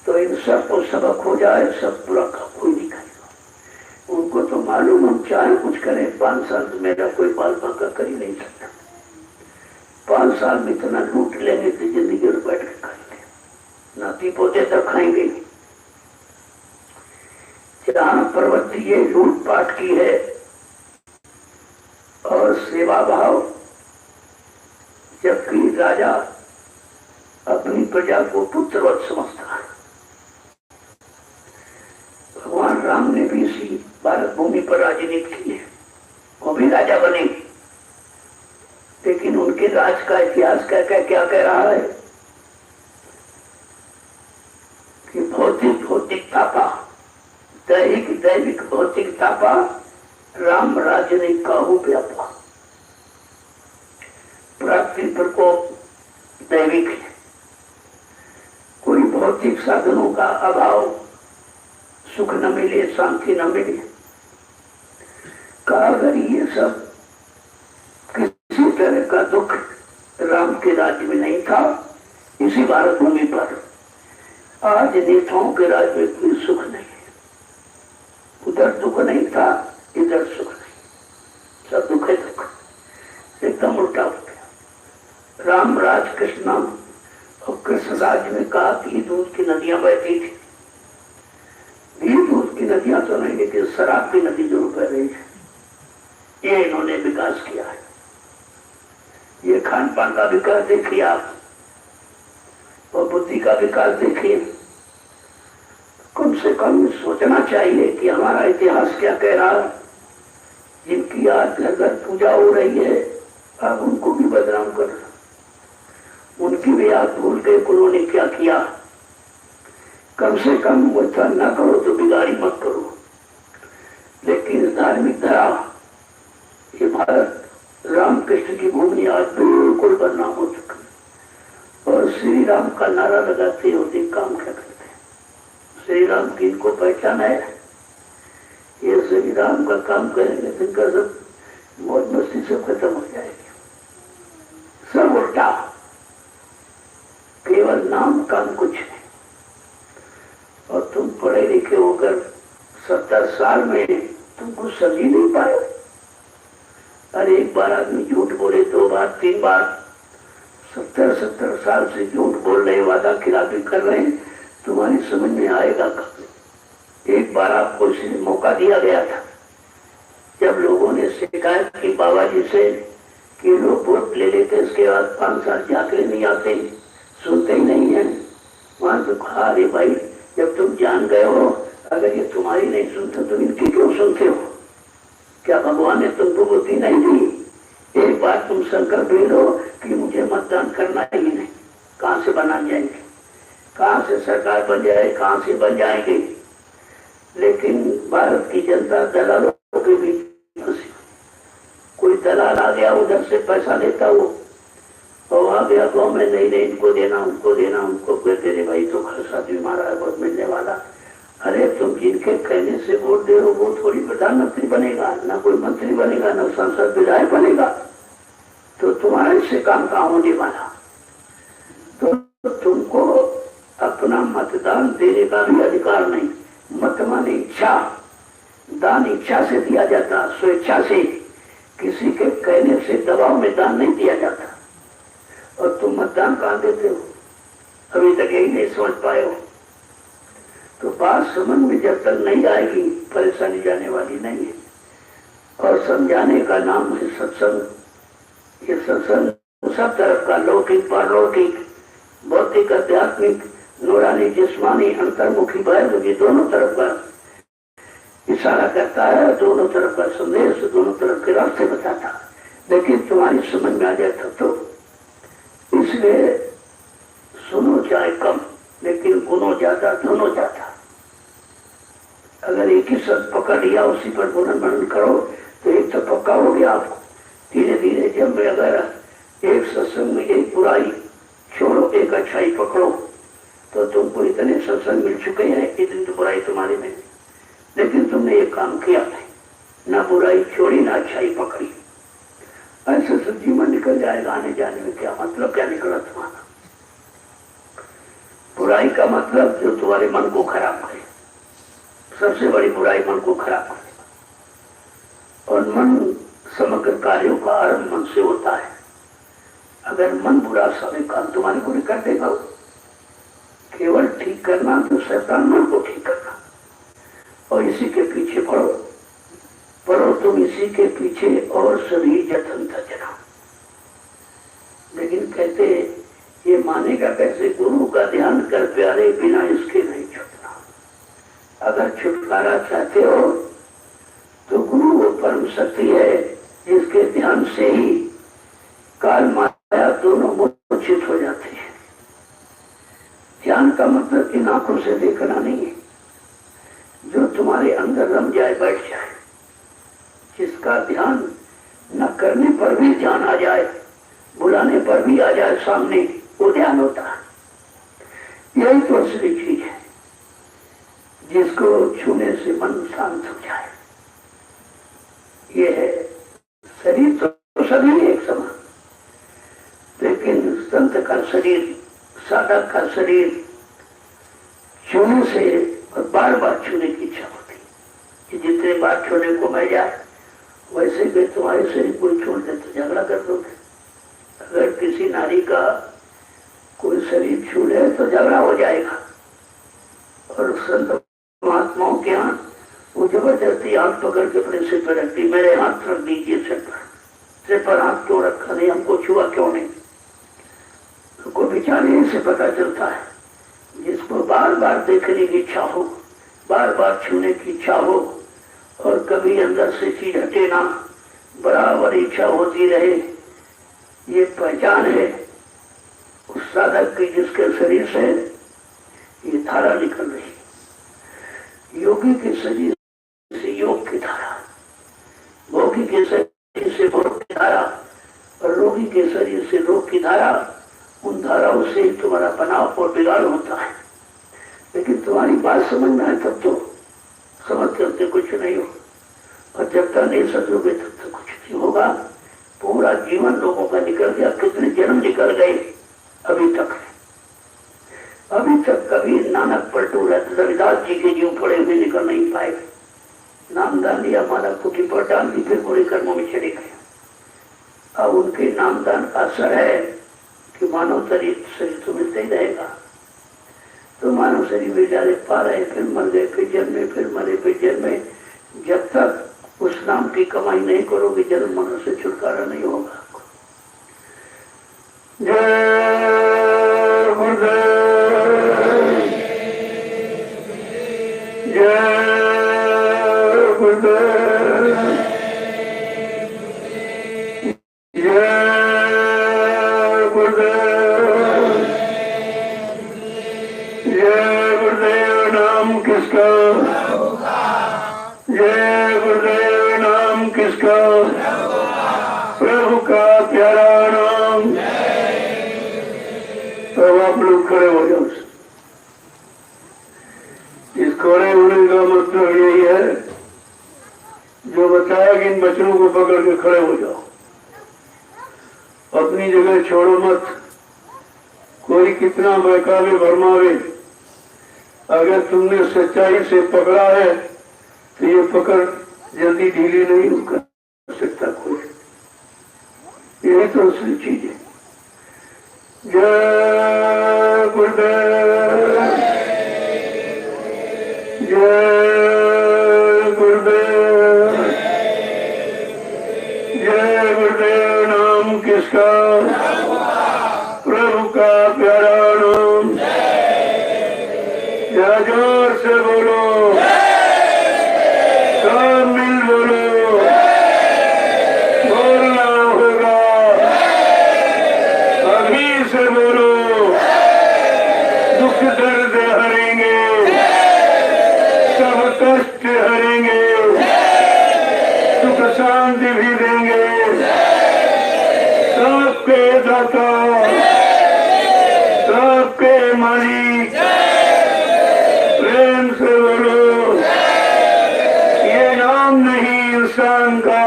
तो इन सबको सबक हो जाए, सब पूरा का कोई नहीं करेगा। उनको तो मालूम हम चाहे कुछ करें, 5 साल तो मेरा कोई बाल बांका कर ही नहीं सकता। 5 साल में इतना लूट लेंगे तो जिंदगी में बैठ के खाएंगे, नाती पोते तक खाएंगे। जहां प्रवृत्ति ये लूटपाट की है और सेवा भाव, जबकि राजा अपनी प्रजा को पुत्रवत समझता है। भगवान राम ने भी इसी भारत भूमि पर राजनीति की है, वो भी राजा बने, लेकिन उनके राज का इतिहास क्या कह रहा है कि भौतिक तापा, दैविक भौतिक तापा, राम राजनिक काहू व्यापा। प्राप्ति प्रकोप दैविक है, कोई भौतिक साधनों का अभाव, सुख न मिले, शांति न मिले। कहा अगर ये सब किसी तरह का दुख राम के राज्य में नहीं था, इसी भारत भूमि पर आज नेताओं के राज्य में कोई सुख नहीं है। उधर दुख नहीं था, इधर सुख नहीं, सब दुख है दुख, एकदम उल्टा हो गया। राम राज कृष्ण नाम और कृष्ण राज्य में कहा कि दूध की नदियां बहती थी। ये दूध की नदियां तो नहीं, लेकिन शराब की नदी जरूर बह रही है। ये इन्होंने विकास किया है। ये खान पान का विकास देखिए आप, और बुद्धि का विकास देखिए। कम से कम सोचना चाहिए कि हमारा इतिहास क्या कह रहा है। जिनकी आज घर घर पूजा हो रही है, आप उनको भी बदनाम कर, उनकी भी आप भूल गए उन्होंने क्या किया। कम से कम वैसा न करो तो बिगाड़ी मत करो। लेकिन धार्मिक धरा, ये भारत रामकृष्ण की भूमि आज बिल्कुल बदनाम हो चुका। और श्री राम का नारा लगाते होते काम क्या करते हैं? श्री राम की इनको पहचान है, ये श्री राम का काम करेंगे तो इनका सब मौज मस्ती सब खत्म हो जाएगी। सब उल्टा, केवल नाम काम कुछ नहीं। और तुम पढ़े लिखे होकर 70 साल में तुमको समझ ही नहीं पाए। अरे एक बार आदमी झूठ बोले, 2 बार 3 बार, 70 साल से झूठ बोल रहे, वादा खिलाफी कर रहे हैं, तुम्हारी समझ में आएगा कब? एक बार आपको इसलिए मौका दिया गया था जब लोगों ने शिकायत की बाबा जी से कि लोग वोट ले लेते, इसके बाद 5 साल जाके नहीं आते, सुनते ही नहीं है। वहां तो कहा अरे भाई, जब तुम जान गए हो, अगर ये तुम्हारी नहीं सुनते तो इनकी क्यों सुनते हो? क्या भगवान ने तुमको बुद्धि नहीं दी? एक बार तुम संकल्प ले लो कि मुझे मतदान करना ही नहीं। कहां से बना जाएंगे, कहां से सरकार बन जाए, कहां से बन जाएंगे? लेकिन भारत की जनता दलालों के बीच फंसी। कोई दलाल आ गया, उधर से पैसा लेता वो, और आ गया गाँव में, नहीं इनको देना, उनको देना, उनको कहते रे भाई तो खर्चा भी मारा है बहुत मिलने वाला। अरे तुम जिनके कहने से वोट दे रहे हो वो थोड़ी प्रधानमंत्री बनेगा, ना कोई मंत्री बनेगा, ना सांसद विधायक बनेगा, तो तुम्हारा इससे काम कहाँ होने वाला? तो तुमको अपना मतदान देने का भी अधिकार नहीं। मत माने इच्छा, दान इच्छा से दिया जाता, स्वेच्छा से, किसी के कहने से दबाव में दान नहीं दिया जाता। और तुम मतदान कहाँ देते हो? अभी तक यही नहीं समझ पाए हो। तो बात समझ में जब तक नहीं आएगी, परेशानी जाने वाली नहीं है। और समझाने का नाम है सत्संग। ये सत्संग सब तरफ का, लौकिक, पारलौकिक, भौतिक, आध्यात्मिक, नूरानी, जिस्मानी, अंतर्मुखी, बहिर्मुखी, दोनों तरफ का इशारा करता है, दोनों तरफ का संदेश, दोनों तरफ के रास्ते बताता है। लेकिन तुम्हारी समझ में आ जाता तो, इसलिए सुन चाहे कम, लेकिन गुणों ज्यादा धनों ज्यादा। अगर एक ही शब्द पकड़ लिया, उसी पर गुणन मनन करो तो एक तो पक्का हो गया आपको। धीरे धीरे जब मैं अगर एक सत्संग में एक बुराई छोड़ो, एक अच्छाई पकड़ो, तो तुमको इतने सत्संग मिल चुके हैं, इतनी तो बुराई तुम्हारी नहीं, लेकिन तुमने एक काम किया नहीं, ना बुराई छोड़ी ना अच्छाई पकड़ी। ऐसे तो जीवन निकल जाएगा। आने जाने में क्या मतलब, क्या निकला तुम्हारा? बुराई का मतलब जो तुम्हारे मन को खराब करे, सबसे बड़ी बुराई मन को खराब करे। और मन समग्र कार्यों का आरंभ मन से होता है। अगर मन बुरा समय काम तुम्हारे को कर देगा, केवल ठीक करना तो शैतान मन को ठीक करना, और इसी के पीछे पढ़ो पढ़ो तुम इसी के पीछे, और सभी जतन तजना। लेकिन कहते ये मानेगा कैसे? गुरु का ध्यान कर प्यारे, बिना इसके नहीं छूटना। अगर छुटकारा चाहते हो तो गुरु वो परम शक्ति है जिसके ध्यान से ही काल माया दोनों मूर्छित हो जाते हैं। ध्यान का मतलब इन आंखों से देखना नहीं है, जो तुम्हारे अंदर रम जाए, बैठ जाए, जिसका ध्यान न करने पर भी ध्यान आ जाए, बुलाने पर भी आ जाए सामने, वो ध्यान होता है। यही तो असली चीज है, जिसको छूने से मन शांत हो जाए। ये है शरीर तो सभी एक समान, लेकिन संत का शरीर, साधक का शरीर छूने से और बार बार छूने की इच्छा होती कि जितने बार छूने को मिल जाए, वैसे भी तुम्हारे शरीर को छोड़ दे तो झगड़ा कर दोगे। अगर किसी नारी का कोई शरीर छू ले तो झगड़ा हो जाएगा। और संत महात्माओं के यहाँ वो जबरदस्ती हाथ पकड़ के अपने सिर पर रखती, मेरे हाथ रख दीजिए सिर पर। सिर पर हाथ क्यों रखा नहीं, हमको छुआ क्यों नहीं? को बेचारे से पता चलता है, जिसको बार बार देखने की इच्छा हो, बार बार छूने की इच्छा हो, और कभी अंदर से चीज हटे ना, बराबर इच्छा होती रहे, ये पहचान है उस साधक की, जिसके शरीर से ये धारा निकल रही। योगी के शरीर से योग की धारा, भोगी के शरीर से भोग की धारा, और रोगी के शरीर से रोग की धारा। उन धाराओं से तुम्हारा बनाव और बिगाड़ होता है। लेकिन तुम्हारी बात समझ में आए तब तो समझ करते कुछ नहीं हो, और जब तक नहीं समझोगे तब तक कुछ नहीं होगा। पूरा जीवन लोगों का निकल गया, कितने जन्म निकल गए अभी तक। अभी तक कभी नानक पलटू रविदास जी के जीव पड़े हुए निकल नहीं पाए। नामदान लिया, माला कुटी पर डाल दी, फिर बुरे कर्मों में चले गए। अब उनके नामदान का असर है कि मानव शरीर तो मिलता ही रहेगा। तो मानव शरीर में डाले पा रहे, फिर मर गए, फिर जन्मे, फिर मरे, फिर जन्मे। जब तक उस नाम की कमाई नहीं करोगे, जन्म मरण से छुटकारा नहीं होगा। जय गुरुदेव, जय गुरुदेव, जय गुरुदेव, जय गुरुदेव। नाम किसका? जय गुरुदेव। नाम किसका? प्रभु का प्यारा नाम। तो आप लोग खड़े हो जाओ। इस खड़े होने का मतलब यही है जो बताया कि इन बच्चों को पकड़ के खड़े हो जाओ, अपनी जगह छोड़ो मत। कोई कितना बहकावे भरमावे, अगर तुमने सच्चाई से पकड़ा है तो ये पकड़ जल्दी ढीली नहीं कर सकता कोई। यही तो असली चीज है। जय गुरुदेव, जय गुरुदेव, जय गुरुदेव। नाम किसका? प्रभु का प्यारा नाम। जय जोर से बोलो, सब मिल बोलो, बोलना होगा, अभी से बोलो, विधाता, सबके मालिक, प्रेम से बोलो, ये नाम नहीं इंसान का,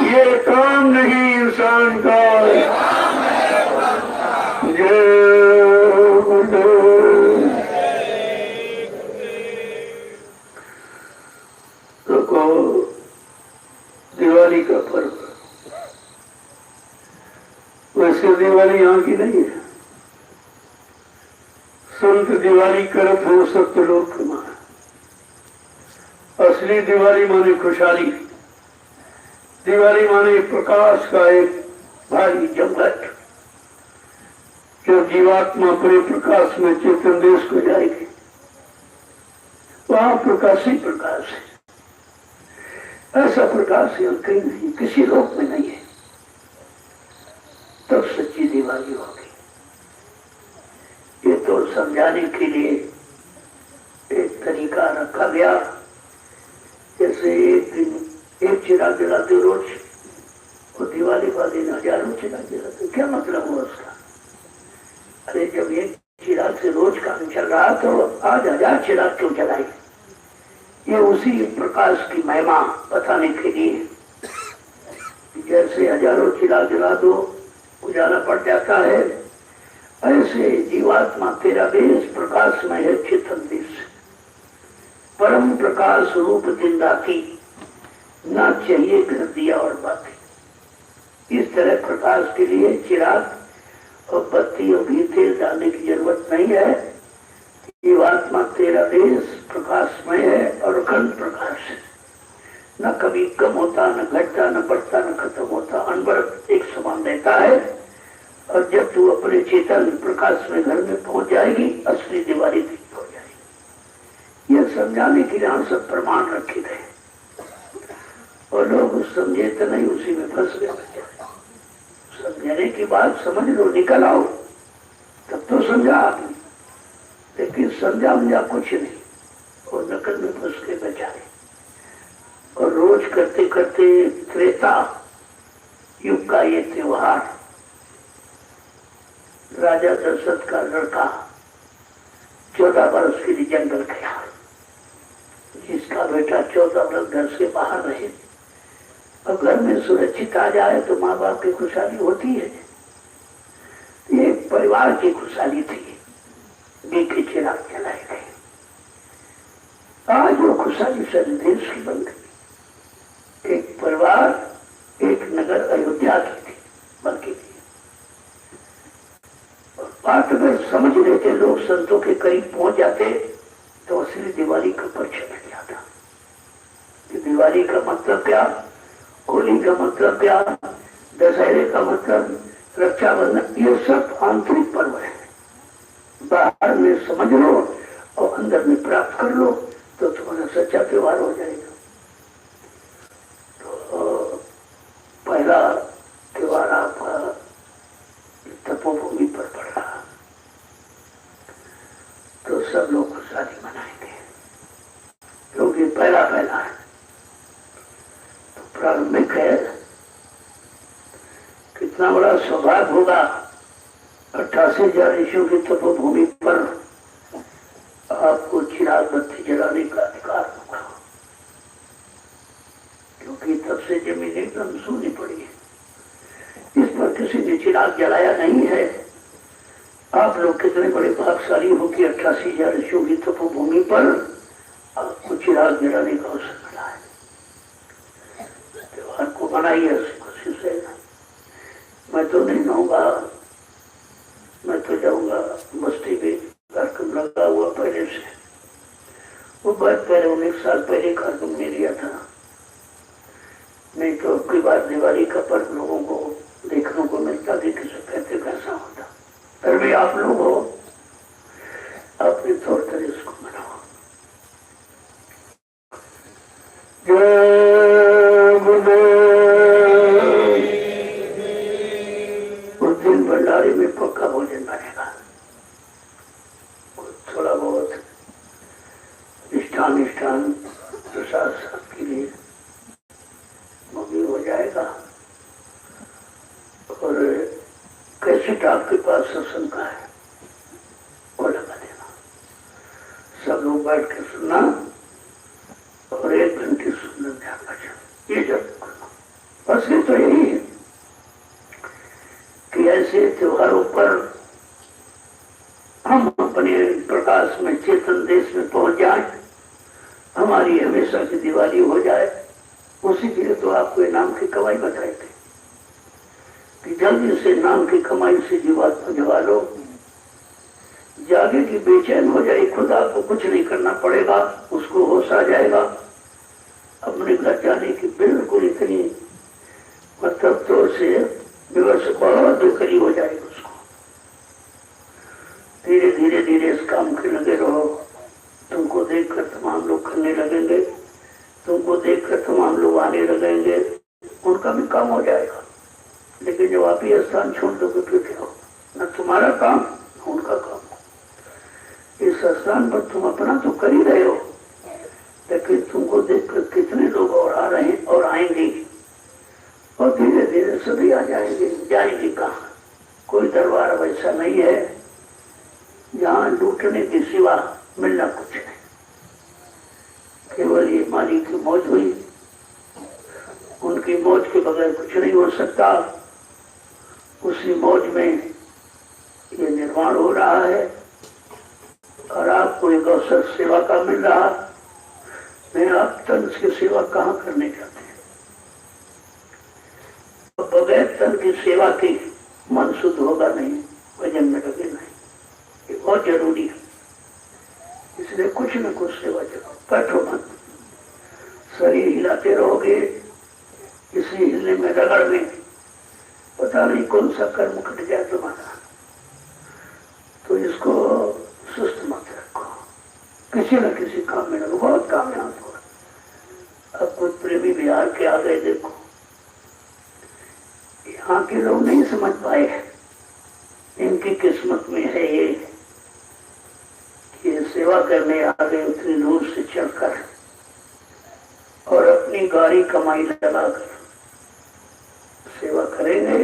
ये काम नहीं इंसान का। जय गुरुदेव। देखो, दिवाली का पर्व, वैसे दिवाली यहाँ की नहीं है। संत दिवाली करत हो सत्य लोक माने। असली दिवाली माने खुशहाली, दिवाली माने प्रकाश का एक भारी जमघट। जब जीवात्मा अपने प्रकाश में चेतन देश को जाएगी, वहां प्रकाश ही प्रकाश है। ऐसा प्रकाश यहाँ कहीं नहीं, किसी लोक में नहीं है। तब सच्ची दिवाली होगी। ये तो समझाने के लिए एक तरीका रखा गया। जैसे एक दिन एक चिराग जलाते रोज, और दिवाली वाले दिन हजारों चिराग जलाते, क्या मतलब हुआ उसका? अरे जब एक चिराग से रोज काम चल रहा तो आज 1000 चिराग क्यों जलाए? ये उसी प्रकाश की महिमा बताने के लिए। जैसे हजारों चिराग जला दो उजाला पड़ जाता है, ऐसे जीवात्मा तेरा देश प्रकाश में है। चेतन देश परम प्रकाश रूप दिन राती, ना चाहिए घर दिया और बातें। इस तरह प्रकाश के लिए चिराग और बत्ती और घी तेल डालने की जरूरत नहीं है। जीवात्मा तेरा देश प्रकाशमय है और अखंड प्रकाश है। न कभी कम होता, न घटता, न बढ़ता, न खत्म होता, अनवरत एक समान रहता है। और जब तू अपने चेतन प्रकाश में घर में पहुंच जाएगी, असली दिवाली ठीक हो जाएगी। यह समझाने के लिए हम सब प्रमाण रखे गए, और लोग समझे तो नहीं, उसी में फंस गए। समझने की बात समझ लो, निकल आओ, तब तो समझा आपने। लेकिन समझा कुछ नहीं, और नकल में फंस के बेचारे। और रोज करते करते त्रेता युग का ये त्योहार, राजा दशरथ का लड़का 14 वर्ष के लिए जंगल गया, जिसका बेटा 14 वर्ष घर से बाहर रहे। अब घर में सुरक्षित आ जाए तो माँ बाप की खुशहाली होती है। ये परिवार की खुशहाली थी, के चिराग जलाए गए। आज वो खुशहाली सारे देश की बन गई। एक परिवार, एक नगर अयोध्या की थी, बल्कि बात अगर समझ लेते लोग, संतों के करीब पहुंच जाते, तो असली दिवाली का परिचय मिल जाता। दिवाली का मतलब क्या, होली का मतलब क्या, दशहरे का मतलब, रक्षाबंधन, ये सब आंतरिक पर्व है। बाहर में समझ लो और अंदर में प्राप्त कर लो तो तुम्हारा सच्चा त्योहार हो जाएगा। तो पहला त्योहार आपका तपोभूमि पर पड़ा, तो सब लोग खुशहाली मनाएंगे, क्योंकि पहला है। तो प्रारंभिक है, कितना बड़ा सौभाग्य होगा 88,000 ऋषियों की तपोभूमि पर आपको चिराग बत्ती जलाने का अधिकार होगा, क्योंकि तब से जमीन एकदम सूनी पड़ी है। इस पर किसी ने चिराग जलाया नहीं है। आप लोग कितने बड़े भाग्यशाली हो कि 88,000 ऋषियों की तपोभूमि पर आपको चिराग जलाने का अवसर मिला है। त्योहार को मनाइए खुशी से। मैं तो नहीं रहूंगा, मैं तो जाऊंगा बस्ती में, कार्यक्रम लगा हुआ पहले से। वो बात पहले 19 साल पहले कार्यक्रम में लिया था, नहीं तो अब की बार दिवाली का पर्व लोगों को देखने को मिलता थी, किसे कहते कैसा होता। फिर भी आप लोग हो, अपने तौर पर इसको मनाओ। जय गुरुदेव। उस दिन भंडारे में पक्का भोजन बनेगा, थोड़ा बहुत निष्ठान प्रसाद के लिए मम्मी हो जाएगा। और कैसेट आपके पास सत्संग का है वो लगा देना, सब लोग बैठ के सुनना और 1 घंटे सुनना, ध्यान भजन ये जब करना। बस ये तो यही है कि ऐसे त्योहारों पर हम अपने प्रकाश में चेतन देश में पहुंच जाए, हमारी हमेशा की दिवाली हो जाए। उसी के लिए तो आपको नाम की कमाई बताए थे कि जल्दी से नाम की कमाई से जीवात्मा जगा लो, जागे की बेचैन हो जाए, खुद आपको कुछ नहीं करना पड़ेगा, उसको होश आ जाएगा अपने घर जाने की। बिल्कुल इतनी मतलब तो से विवश बहुत बेकरी हो जाएगी उसको। धीरे धीरे धीरे इस काम के लगे रहो, तुमको देखकर तमाम लोग करने लगेंगे, तुमको देखकर तमाम लोग आने लगेंगे, उनका भी काम हो जाएगा। लेकिन जब आप ये स्थान छोड़ दोगे फिर क्या हो, न तुम्हारा काम न उनका काम। इस स्थान पर तुम अपना तो कर ही रहे हो, लेकिन तुमको देखकर कितने लोग और आ रहे हैं और आएंगे, और धीरे धीरे सभी आ जाएंगे। जाएंगे कहाँ? कोई दरबार वैसा नहीं है जहाँ लूटने के सिवा मिलना कुछ नहीं। केवल ये मालिक की मौज हुई, उनकी मौज के बगैर कुछ नहीं हो सकता। उसी मौज में ये निर्माण हो रहा है और आपको एक अवसर सेवा का मिल रहा। मैं आप तन की सेवा कहाँ करने जाते हैं? बगैर तन की सेवा के मन शुद्ध होगा नहीं, भजन में लगे नहीं। ये बहुत जरूरी है, इसलिए कुछ न कुछ सेवा करो, बैठो मत, शरीर हिलाते रहोगे, इसी हिलने में रगड़ में पता नहीं कौन सा कर्म कट जाए तुम्हारा। तो इसको सुस्त मत रखो, किसी न किसी काम में लगो। बहुत काम है आपको। अब कुछ प्रेमी बिहार के आ गए, देखो यहाँ के लोग नहीं समझ पाए, इनकी किस्मत में है ये सेवा करने आ गए उतनी दूर से चलकर और अपनी गाड़ी कमाई लगाकर सेवा करेंगे।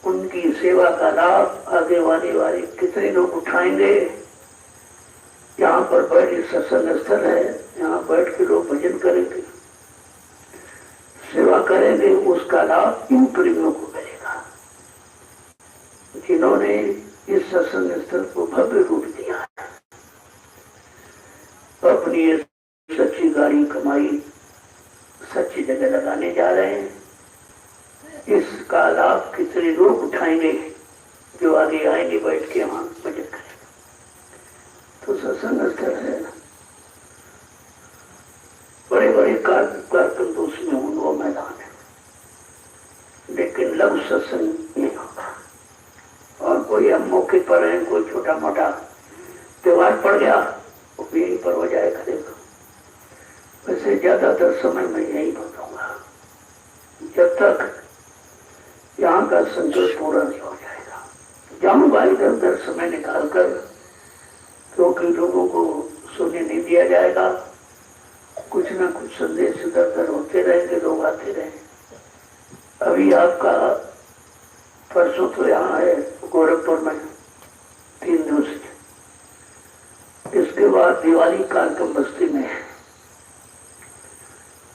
उनकी सेवा का लाभ आगे वाले कितने लोग उठाएंगे। यहाँ पर बैठ सत्संग स्थल है, यहाँ बैठ के लोग भजन करेंगे, सेवा करेंगे, उसका लाभ इन प्रेमियों को मिलेगा जिन्होंने इस सत्संग स्थल को भव्य रूप दिया है। अपनी सच्ची गाड़ी कमाई सच्ची जगह लगाने जा रहे हैं। इसका लाभ कितने लोग उठाएंगे जो आगे आएंगे, बैठ के वहां भजन करेंगे। तो सत्संग स्थल है, बड़े बड़े कार्यक्रम तो उसमें वो मैदान है, लेकिन लघु सत्संग नहीं होगा। और कोई हम मौके पर है, कोई छोटा मोटा त्योहार पड़ गया वो भी यहीं पर हो जाए करेगा। वैसे ज्यादातर समय मैं यही बताऊंगा जब तक यहाँ का संकल्प पूरा नहीं हो जाएगा। जाऊंगा इधर उधर समय निकालकर, क्योंकि लोगों को सुनने नहीं दिया जाएगा। कुछ ना कुछ संदेश इधर उधर होते रहेंगे, लोग आते रहेंगे। अभी आपका परसों तो यहाँ है गोरखपुर में 3 दिवसीय, इसके बाद दिवाली कार्यक्रम बस्ती में है,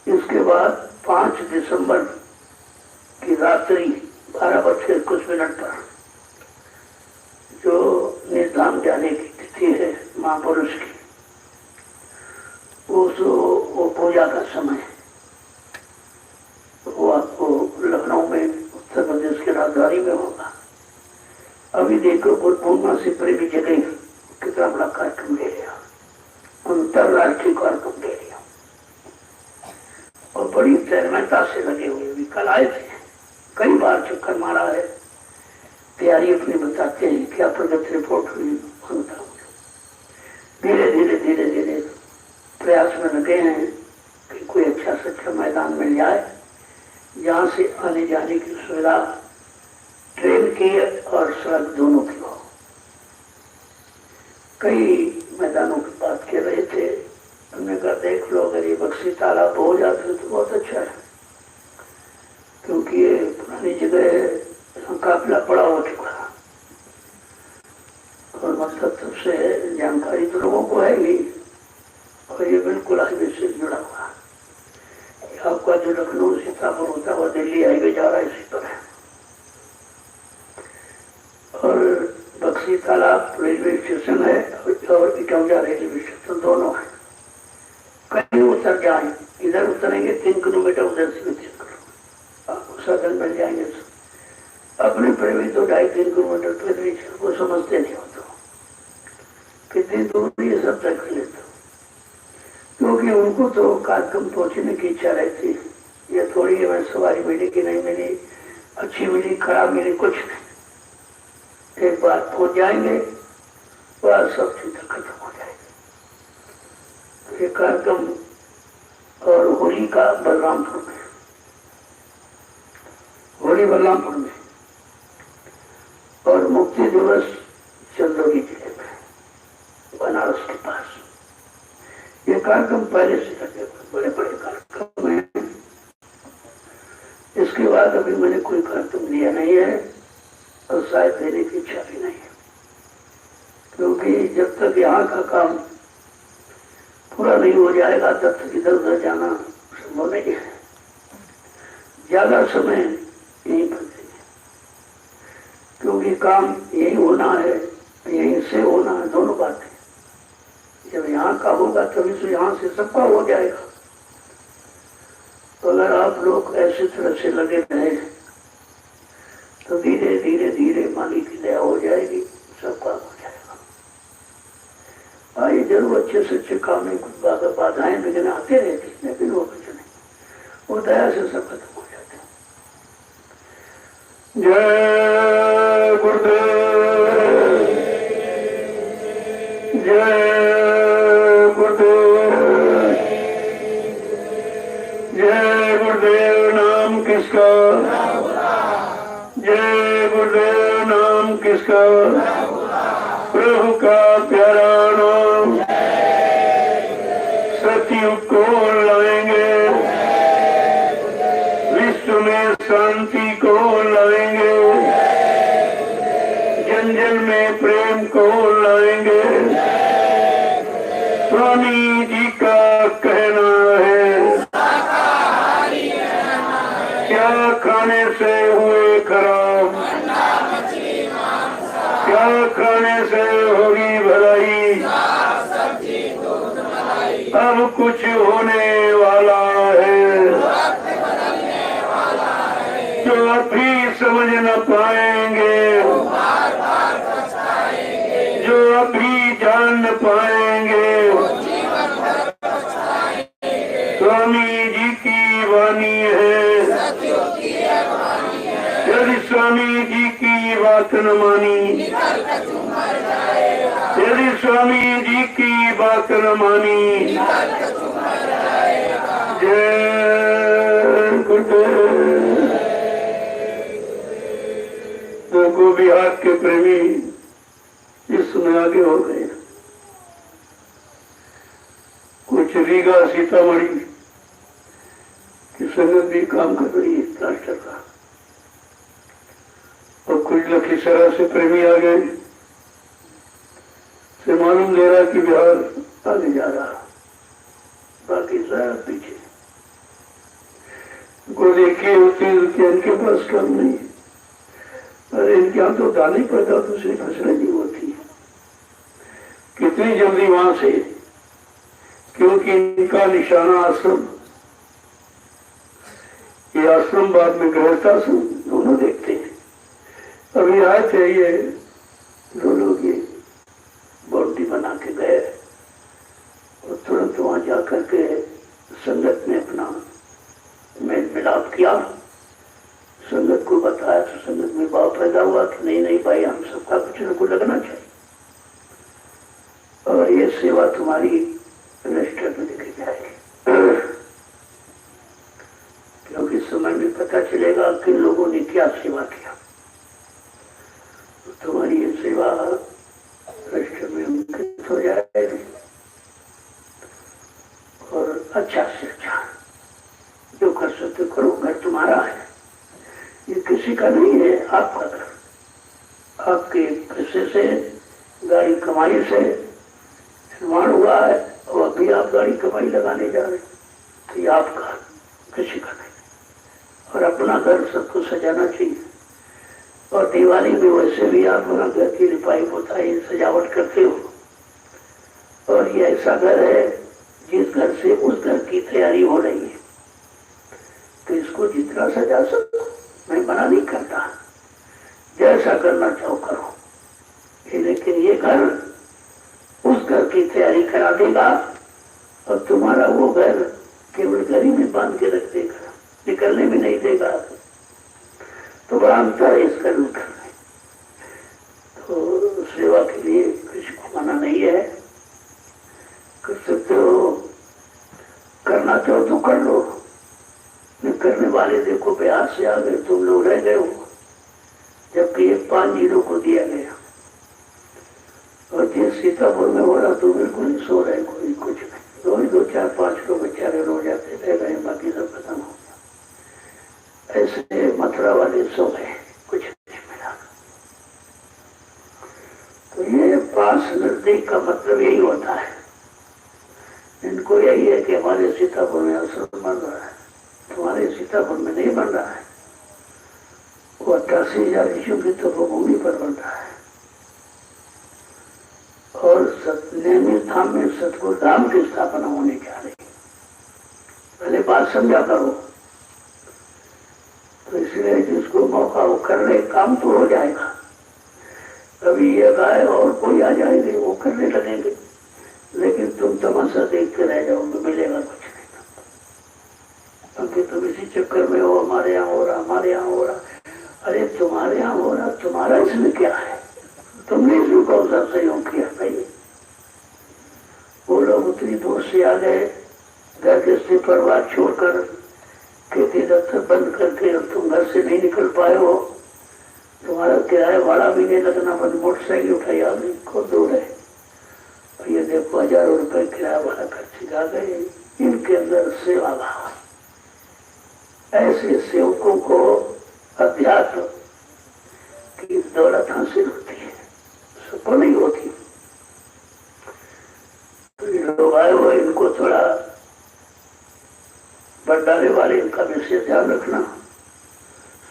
इसके बाद 5 दिसंबर की रात्रि 12:21 पर जो निर्धाम जाने की तिथि है महापुरुष की, वो पूजा का समय है। वो आपको लखनऊ में उत्तर प्रदेश के राजधानी में होगा। अभी देखो गुरु पूर्णिमा से प्रेमी जगह कितना बड़ा कार्यक्रम ले लिया, अंतरराष्ट्रीय कार्यक्रम ले लिया और बड़ी तन्मयता से लगे हुए भी। कल आए थे, कई बार चक्कर मारा है, तैयारी अपनी बताते हैं, क्या प्रगति रिपोर्ट हुई। धीरे धीरे धीरे धीरे प्रयास में लगे हैं कि कोई अच्छा सच्चा मैदान मिल जाए जहाँ से आने जाने की सुविधा ट्रेन की और सड़क दोनों की हो। कई मैदानों की बात कर रहे थे, हमने कहा देख लो अगर ये बक्सी तालाब हो जाते तो बहुत अच्छा है, क्योंकि ये पुरानी जगह है, मिर्जापुर होता हुआ दिल्ली हाईवे जा रहा है इसी तरह। और बक्सी तालाब रेलवे स्टेशन है और इटौजा रेलवे स्टेशन दोनों है। कहीं उतर जाए, इधर उतरेंगे 3 किलोमीटर, उधर से 3 किलोमीटर आपको साधन मिल जाएंगे। अपने प्रेमी तो 2.5-3 किलोमीटर पैदल वो समझते नहीं होता कितनी दूरी है, सब तक लेते, क्योंकि उनको तो कार्यक्रम पहुंचने की इच्छा रहती है। ये थोड़ी हमें सवारी मिली कि नहीं मिली, अच्छी मिली खराब मिली, कुछ नहीं, एक बार पहुंच जाएंगे वह सब चीजें खत्म हो जाएगी। ये कार्यक्रम और होली का बलरामपुर में, होली बलरामपुर में, और मुक्ति दिवस चंदौली जिले में बनारस के पास। ये कार्यक्रम पहले से लगे बड़े बड़े कार्यक्रम हैं। इसके बाद अभी मैंने कोई कार्यक्रम लिया नहीं है और शायद देने की इच्छा भी नहीं है, क्योंकि जब तक यहाँ का काम पूरा नहीं हो जाएगा तब तक इधर उधर जाना संभव नहीं है। ज्यादा समय यहीं पर देंगे, क्योंकि काम यही होना है, यहीं से होना है, दोनों बातें। जब यहाँ का होगा तभी तो यहाँ से सबका हो जाएगा। तो अगर आप लोग ऐसी तरह से लगे रहे तो धीरे धीरे धीरे मालिक की दया हो जाएगी, सबका हो जाएगा। आइए जरूर अच्छे से अच्छे काम में कुछ बाधाएं विघ्न आते रहते, लेकिन वो कुछ नहीं, वो दया से सब खत्म हो जाते हैं। जय गुरुदेव, जय गुरुदेव, जय गुरुदेव। नाम किसका? जय गुरुदेव। नाम किसका? प्रभु का प्यारा नाम। सतयुग को लाएंगे, विश्व में शांति को लाएंगे, जन जन में प्रेम को लाएंगे। स्वामी जी का कहना है, क्या खाने से हुए खराब, क्या खाने से होगी भलाई, अब कुछ होने वाला है जो अभी समझ न पाएंगे, जो अभी जान न पाएंगे। स्वामी जी की वाणी है, यदि स्वामी जी की बात न मानी, यदि स्वामी जी की बात न मानी। जय गुरुदेव। देखो बिहार के प्रेमी इस समय आगे हो गए, कुछ रीगा सीतामढ़ी की संगत भी काम कर रही है प्लास्टर का, और कुछ लखीसराय से प्रेमी आ गए, से मालूम दे रहा कि बिहार आगे जा रहा, बाकी सब पीछे। को देखिए होती कि इनके पास काम नहीं, अरे इनके यहाँ तो दाने पैदा दूसरी फसलें नहीं होती, कितनी जल्दी वहां से, क्योंकि इनका निशाना आश्रम, ये आश्रम बाद में गृहस्थाश्रम दोनों देखते हैं। अभी आए थे ये दो लोग, ये बाउंड्री बना के गए और तुरंत वहां जाकर के संगत ने अपना मेल मिलाप किया, संगत को बताया तो संगत में भाव पैदा हुआ कि नहीं नहीं भाई, हम सबका कुछ न कुछ लगना चाहिए और ये सेवा तुम्हारी रजिस्टर में लिखी जाएगी, क्योंकि समय में पता चलेगा किन लोगों ने क्या सेवा किया। तो तुम्हारी ये सेवा रजिस्टर में अंकित हो जाएगी और अच्छा से अच्छा जो कर सकते करो। घर तुम्हारा है, ये किसी का नहीं है, आपका घर, आपके पैसे से, गाड़ी कमाई से निर्माण हुआ है और अभी आप गाड़ी कमाई लगाने जा रहे हैं, तो ये आपका, किसी का नहीं। और अपना घर सबको सजाना चाहिए। और दिवाली में वैसे भी आप अपना घर की लिपाई पोताई सजावट करते हो, और ये ऐसा घर है जिस घर से उस घर की तैयारी हो रही है, तो इसको जितना सजा सको, मैं मना नहीं करता, जैसा करना चाहो करो, लेकिन ये घर उस घर की तैयारी करा देगा और तुम्हारा वो घर केवल घर ही में बांध के रख देगा, निकलने भी नहीं देगा। तो बड़ा अंतर है इस कर्म करने। तो सेवा के लिए किसी को मना नहीं है, कर सकते हो, करना चाहो तो कर लो। न करने वाले देखो बिहार से आ गए, तुम लोग रह गए हो, जबकि ये 5 जिलों को दिया गया। और जिस सीतापुर में हो रहा तो बिल्कुल नहीं सो रहे, कोई कुछ नहीं, 2 4 5 लोग बेचारे रो जाते रह गए, बाकी सब खत्म हो गया। ऐसे मथुरा वाले सो गए, कुछ नहीं मिला। तो ये पास नजदीक का मतलब यही होता है। इनको यही है कि हमारे सीतापुर में आश्रम बन रहा है, तुम्हारे सीतापुर में नहीं बन रहा है, वो 88,000 ऋषियों की तपोभूमि पर बन रहा है। और नैमिष धाम में सतगुरु धाम की स्थापना होने जा रही। पहले बात समझा करो। तो इसलिए जिसको मौका वो कर ले, काम तो हो जाएगा। कभी ये गाय और कोई आ जाएंगे, वो करने लगेंगे, लेकिन तुम तमाशा देखते रह जाओगे, मिलेगा कुछ नहीं। क्योंकि तुम इसी चक्कर में हो, हमारे यहाँ हो रहा, हमारे यहाँ हो रहा। अरे तुम्हारे यहाँ हो रहा, तुम्हारा इसमें क्या है? तुमने इसमें कौन सा सहयोग किया भाई? वो लोग उतनी दूर से आ गए, घर के से परिवार छोड़कर, खेती दफ्तर बंद करके, और तुम घर से नहीं निकल पाए हो। तुम्हारा किराया भाड़ा भी नहीं लगना, बस मोटरसाइकिल उठाई आ गई, खूब दूर है। और ये देखो हजारों रुपए किराया भाड़ा खर्च जा गए। इनके अंदर सेवा भाव। ऐसे सेवकों को अध्यात्म की दौलत हासिल होती है, सबको नहीं होती। तो ये लोग आए हुए, इनको थोड़ा भंडारे वाले इनका विशेष ध्यान रखना।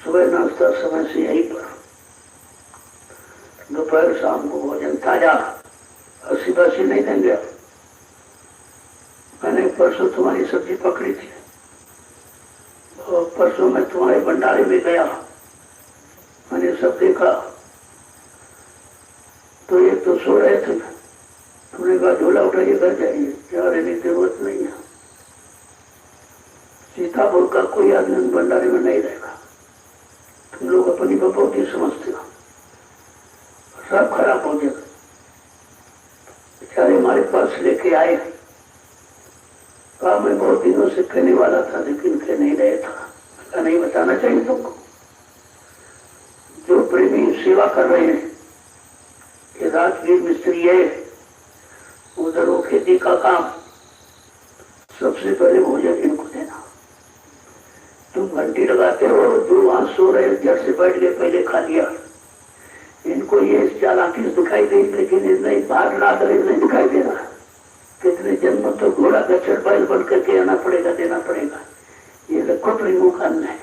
सुबह नाश्ता समय से यहीं पर, दोपहर शाम को भोजन ताजा, 80-80 नहीं देंगे। मैंने परसों तुम्हारी सब्जी पकड़ी थी, और परसों मैं तुम्हारे भंडारे में गया, मैंने सब देखा। तो ये तो सो रहे थे, तुमने कहा झोला उठाइए घर जाइए, क्या रहने की जरूरत नहीं है। सीतापुर का कोई आदमी भंडारे में नहीं रहेगा। तुम लोग अपनी बपौती समझते हो, सब खराब हो जाएगा। बेचारे हमारे पास लेके आए, कहा मैं बहुत दिनों से कहने वाला था, लेकिन कह नहीं रहे था। नहीं बताना चाहिए तुमको। जो प्रेमी सेवा कर रहे हैं, ये राजगीर मिस्त्री है, उधर वो खेती का काम, सबसे पहले भोजन इनको देना। तुम घंटी लगाते हो, जो वहां सो रहे जड़ से बैठ के पहले खा लिया। इनको ये चालाकी दिखाई दे, लेकिन नहीं बाहर लाद रहे, नहीं दिखाई दे रहा। कितने जन्म तो घोड़ा का चरपाल बन करके आना पड़ेगा, देना पड़ेगा। ये रखो प्रेमों का अन्न है,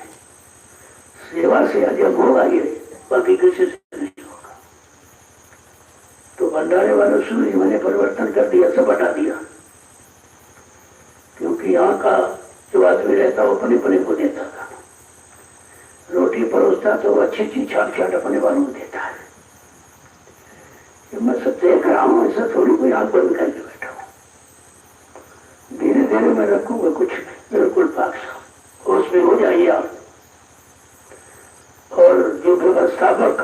सेवा से अजब होगा ये, बाकी किसी से नहीं होगा। तो भंडारे वालों से मैंने परिवर्तन कर दिया, सब हटा दिया। क्योंकि यहाँ का जो आदमी रहता वो अपने अपने को देता था, रोटी परोसता तो अच्छी चीज छाट छाट अपने वालों को देता है। मैं सब देख रहा हूँ, ऐसा थोड़ी कोई आंख बंद करके बैठा हूँ। धीरे धीरे मैं रखूंगा कुछ बिल्कुल पाक साफ, उसमें हो जाइए आप। और जो व्यवस्थापक,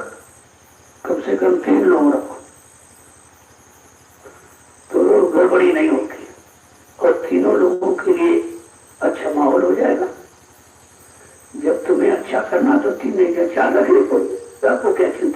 कम से कम 3 लोग रखो, तो गड़बड़ी नहीं होगी, और तीनों लोगों के लिए अच्छा माहौल हो जाएगा। जब तुम्हें अच्छा करना तो 3 नहीं 4 रखने को, आपको क्या चिंता।